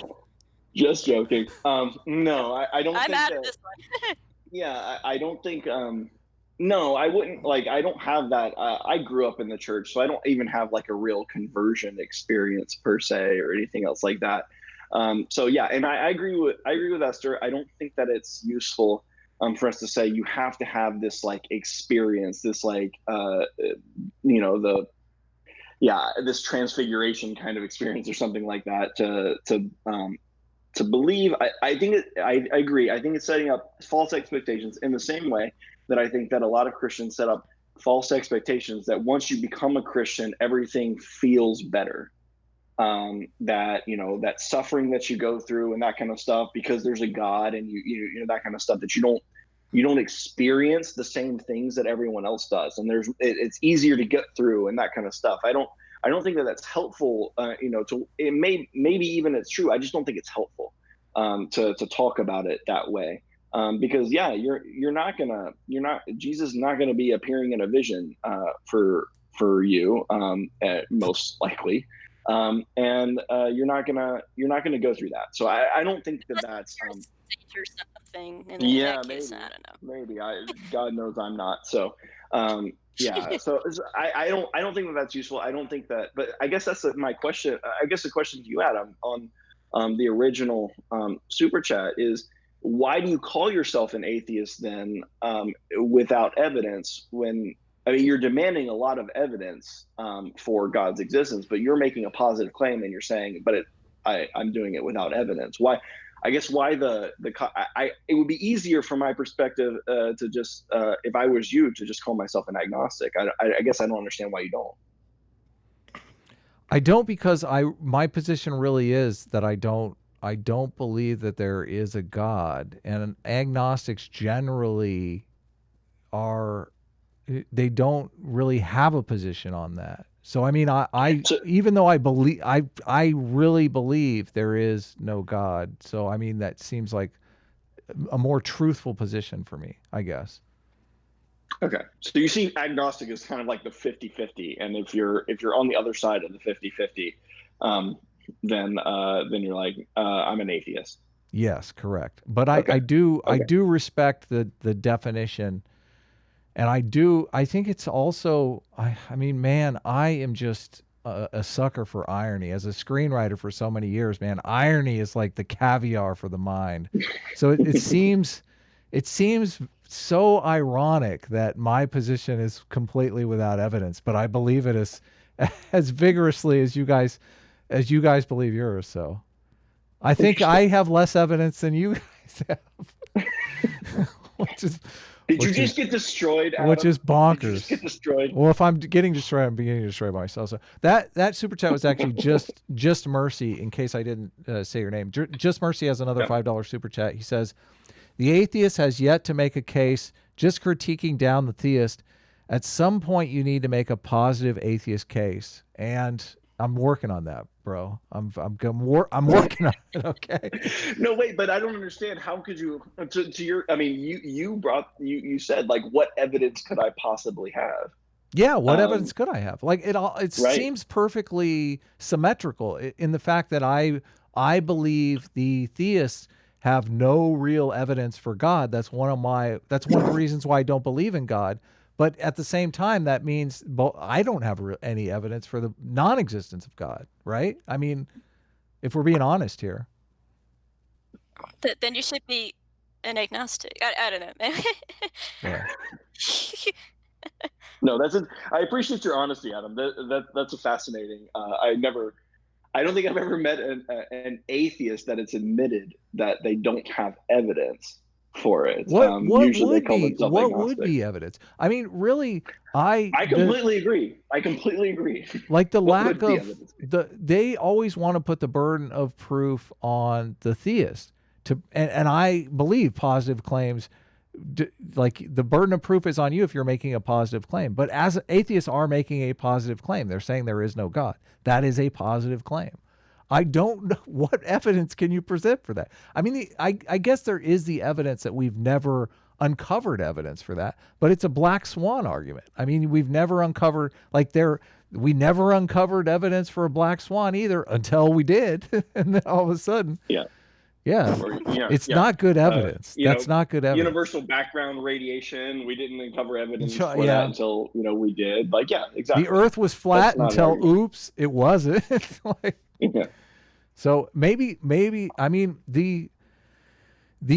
Just joking. No, I don't think I'm out of this one. Yeah, I don't think No, I wouldn't like. I don't have that. I grew up in the church, so I don't even have like a real conversion experience per se or anything else like that. So yeah, and I agree with Esther. I don't think that it's useful for us to say you have to have this like experience, this like the this transfiguration kind of experience or something like that to believe. I agree. I think it's setting up false expectations in the same way that I think that a lot of Christians set up false expectations that once you become a Christian, everything feels better. That that suffering that you go through and that kind of stuff because there's a God and you know that kind of stuff that you don't experience the same things that everyone else does, and it's easier to get through and that kind of stuff. I don't think that that's helpful. Maybe even it's true. I just don't think it's helpful to talk about it that way. Because Jesus is not gonna be appearing in a vision for you most likely, and you're not gonna go through that. So I don't think that that's or something. In yeah, that case, maybe I don't know. maybe God knows I'm not. So yeah, so I don't think that that's useful. I don't think that, but I guess that's my question. I guess the question to you, Adam, on the original super chat is, why do you call yourself an atheist then without evidence when, I mean, you're demanding a lot of evidence for God's existence, but you're making a positive claim and you're saying, but I'm doing it without evidence. Why? I guess why it would be easier from my perspective to just, if I was you, to just call myself an agnostic. I guess I don't understand why you don't. I don't, because my position really is that I don't believe that there is a God, and agnostics generally they don't really have a position on that. So I mean, even though I really believe there is no God. So I mean, that seems like a more truthful position for me, I guess. Okay, so you see agnostic as kind of like the 50-50, and if you're on the other side of the 50-50, then you're like, I'm an atheist. Yes, correct. But Okay. I do respect the definition, and I think it's also, I mean, man, I am just a sucker for irony. As a screenwriter for so many years, man, irony is like the caviar for the mind. So it seems so ironic that my position is completely without evidence, but I believe it as vigorously as you guys believe yours. So I think I have less evidence than you guys have. Did you just get destroyed, Adam? Which is bonkers. Did you just get destroyed? Well, if I'm getting destroyed, I'm beginning to destroy myself. So that super chat was actually just Mercy. In case I didn't say your name, just Mercy has another $5 super chat. He says, "The atheist has yet to make a case. Just critiquing down the theist. At some point, you need to make a positive atheist case, and I'm working on that, bro. I'm working on it. Okay. No, wait, but I don't understand. How could you? To your, I mean, you said, like, what evidence could I possibly have? Yeah, what evidence could I have? Like, it right? seems perfectly symmetrical in the fact that I believe the theists have no real evidence for God. That's one of the reasons why I don't believe in God. But at the same time, that means I don't have any evidence for the non-existence of God, right? I mean, if we're being honest here. Then you should be an agnostic. I don't know. Yeah. No, I appreciate your honesty, Adam. That's a fascinating. I don't think I've ever met an atheist that it's admitted that they don't have evidence for it. What would be evidence? I mean, really, I completely agree. I completely agree. Like the lack of they always want to put the burden of proof on the theist and I believe positive claims, like the burden of proof is on you if you're making a positive claim. But as atheists are making a positive claim, they're saying there is no God. That is a positive claim. I don't know what evidence can you present for that. I mean, I guess there is the evidence that we've never uncovered evidence for that, but it's a black swan argument. I mean, we've never uncovered we never uncovered evidence for a black swan either until we did, and then all of a sudden, Yeah. Or, It's not good evidence. you That's know, not good evidence. universal background radiation. We didn't uncover evidence Sure, for yeah. that until we did. Like, yeah, exactly. The Earth was flat That's not an until argument. oops, it wasn't. Like, Yeah. so maybe I mean the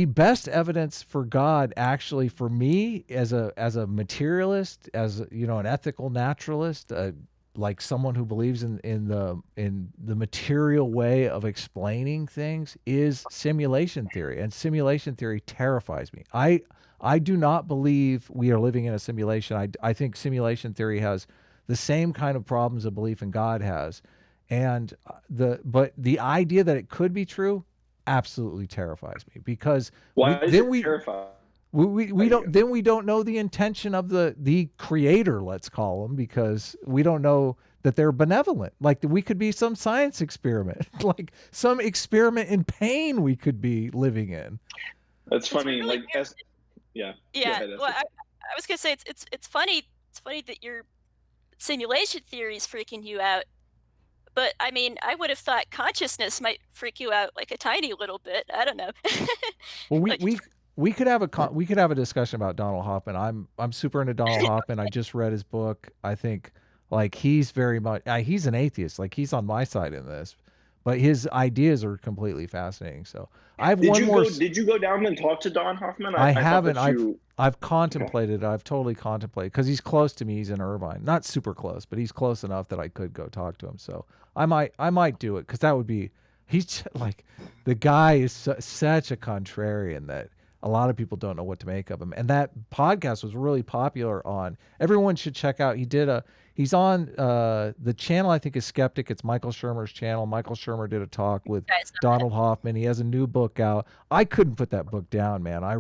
best evidence for God, actually, for me as a materialist, as an ethical naturalist, like someone who believes in the material way of explaining things, is simulation theory. And simulation theory terrifies me. I do not believe we are living in a simulation. I think simulation theory has the same kind of problems a belief in God has. And but the idea that it could be true absolutely terrifies me, because Why is it we terrifying? we don't know the intention of the creator, let's call them, because we don't know that they're benevolent. Like, we could be some science experiment, like some experiment in pain we could be living in. That's funny. really Like, weird. yeah. Yeah. Go ahead, Well, Esther. I was gonna say it's funny. It's funny that your simulation theory is freaking you out. But I mean, I would have thought consciousness might freak you out like a tiny little bit. I don't know. Well, Like, we could have a discussion about Donald Hoffman. I'm super into Donald Hoffman. I just read his book. I think, like, he's very much he's an atheist. Like, he's on my side in this, but his ideas are completely fascinating. So I have Did one you more. Did you go down and talk to Don Hoffman? I thought haven't. that you. I've contemplated. I've totally contemplated, because he's close to me. He's in Irvine, not super close, but he's close enough that I could go talk to him. So I might do it, because that would be. He's like, the guy is such a contrarian that a lot of people don't know what to make of him. And that podcast was really popular on. Everyone should check out. He's on the channel, I think, is Skeptic. It's Michael Shermer's channel. Michael Shermer did a talk with guys, Donald Hoffman. He has a new book out. I couldn't put that book down, man. I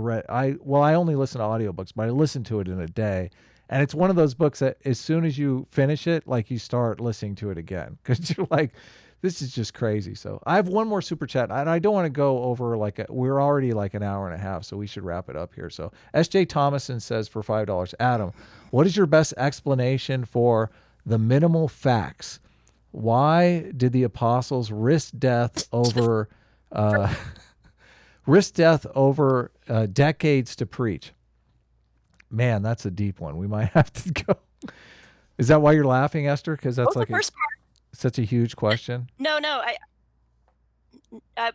only listen to audiobooks, but I listened to it in a day. And it's one of those books that as soon as you finish it, like, you start listening to it again, because you're like, this is just crazy. So I have one more super chat, and I don't want to go over, like, we're already like an hour and a half, so we should wrap it up here. So S.J. Thomason says, for $5, Adam, what is your best explanation for the minimal facts? Why did the apostles risk death over decades to preach? Man, that's a deep one. We might have to go. Is that why you're laughing, Esther? Because that's like the first part. such a huge question. No, I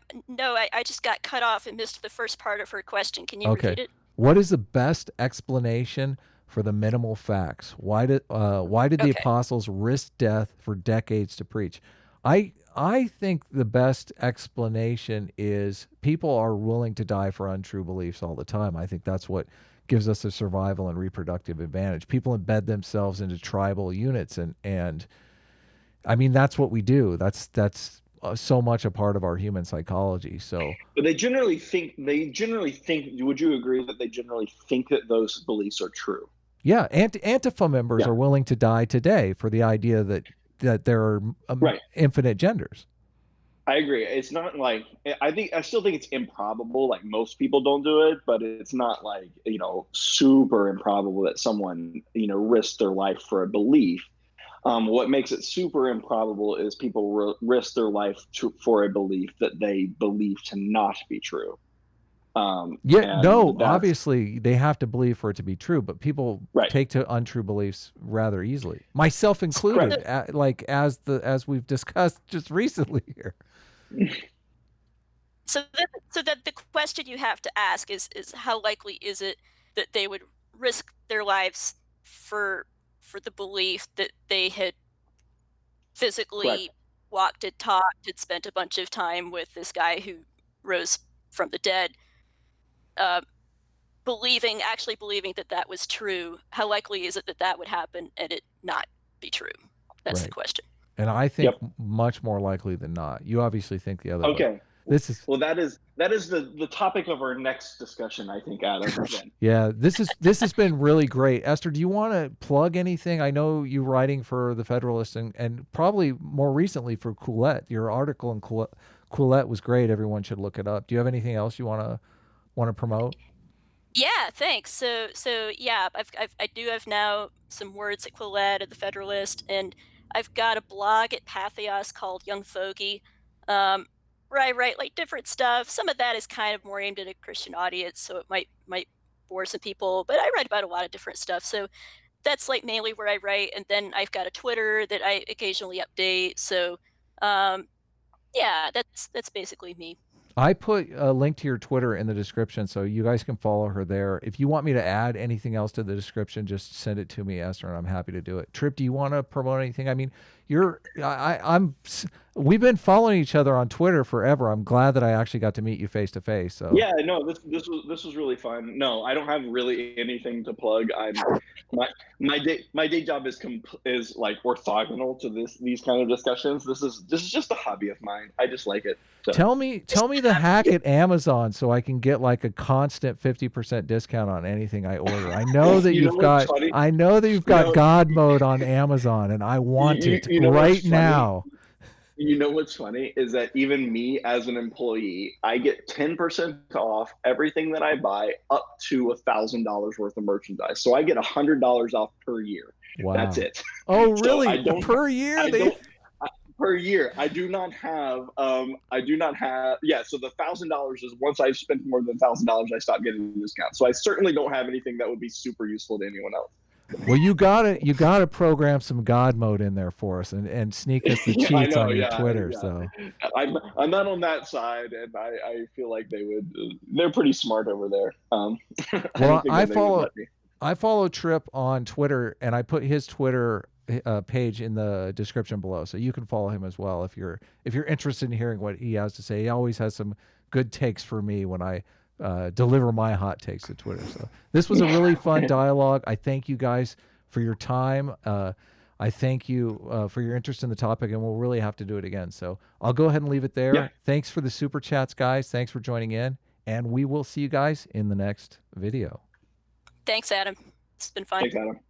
just got cut off and missed the first part of her question. Can you repeat it? What is the best explanation for the minimal facts? Why did the apostles risk death for decades to preach? I think the best explanation is people are willing to die for untrue beliefs all the time. I think that's what gives us a survival and reproductive advantage. People embed themselves into tribal units, and I mean, that's what we do. That's so much a part of our human psychology. So, but they generally think. Would you agree that they generally think that those beliefs are true? Yeah, Antifa members are willing to die today for the idea that there are infinite genders. I agree. It's not like, I still think it's improbable. Like, most people don't do it, but it's not like, super improbable that someone, risked their life for a belief. What makes it super improbable is people risk their life for a belief that they believe to not be true. Obviously they have to believe for it to be true, but people take to untrue beliefs rather easily, myself included, as we've discussed just recently here. So that the question you have to ask is how likely is it that they would risk their lives for the belief that they had physically walked and talked and spent a bunch of time with this guy who rose from the dead, actually believing that was true? How likely is it that would happen and it not be true? That's the question. And I think much more likely than not. You obviously think the other way. That is the topic of our next discussion, I think, Adam. Yeah, this has been really great. Esther, do you want to plug anything? I know you're writing for the Federalist and probably more recently for Quillette. Your article in Quillette was great. Everyone should look it up. Do you have anything else you want to promote? Yeah, thanks. So yeah, I do have now some words at Quillette at the Federalist, and I've got a blog at Patheos called Young Fogey. We're I write like different stuff. Some of that is kind of more aimed at a Christian audience, so it might bore some people. But I write about a lot of different stuff. So that's like mainly where I write, and then I've got a Twitter that I occasionally update. So yeah, that's basically me. I put a link to your Twitter in the description, so you guys can follow her there. If you want me to add anything else to the description, just send it to me, Esther, and I'm happy to do it. Tripp, do you want to promote anything? I mean, we've been following each other on Twitter forever. I'm glad that I actually got to meet you face to face. So yeah, no, this was really fun. No, I don't have really anything to plug. My day job is like orthogonal to these kind of discussions. This is just a hobby of mine. I just like it. So. Tell me the hack at Amazon so I can get like a constant 50% discount on anything I order. I know that you've got God mode on Amazon, and I want it right now. You know what's funny is that even me as an employee, I get 10% off everything that I buy up to $1,000 worth of merchandise. So I get $100 off per year. Wow. That's it. Oh, really? So per year? Per year. I do not have, so the $1,000 is once I've spent more than $1,000, I stop getting the discount. So I certainly don't have anything that would be super useful to anyone else. Well, you gotta program some God mode in there for us and sneak us the cheats on your Twitter. Yeah. So I'm not on that side, and I feel like they're pretty smart over there. Well, I follow Tripp on Twitter, and I put his Twitter page in the description below, so you can follow him as well if you're interested in hearing what he has to say. He always has some good takes for me when I deliver my hot takes to Twitter. So this was a really fun dialogue. I thank you guys for your time. I thank you for your interest in the topic, and we'll really have to do it again. So I'll go ahead and leave it there. Yeah. Thanks for the super chats, guys. Thanks for joining in, and we will see you guys in the next video. Thanks, Adam. It's been fun. Thanks, Adam.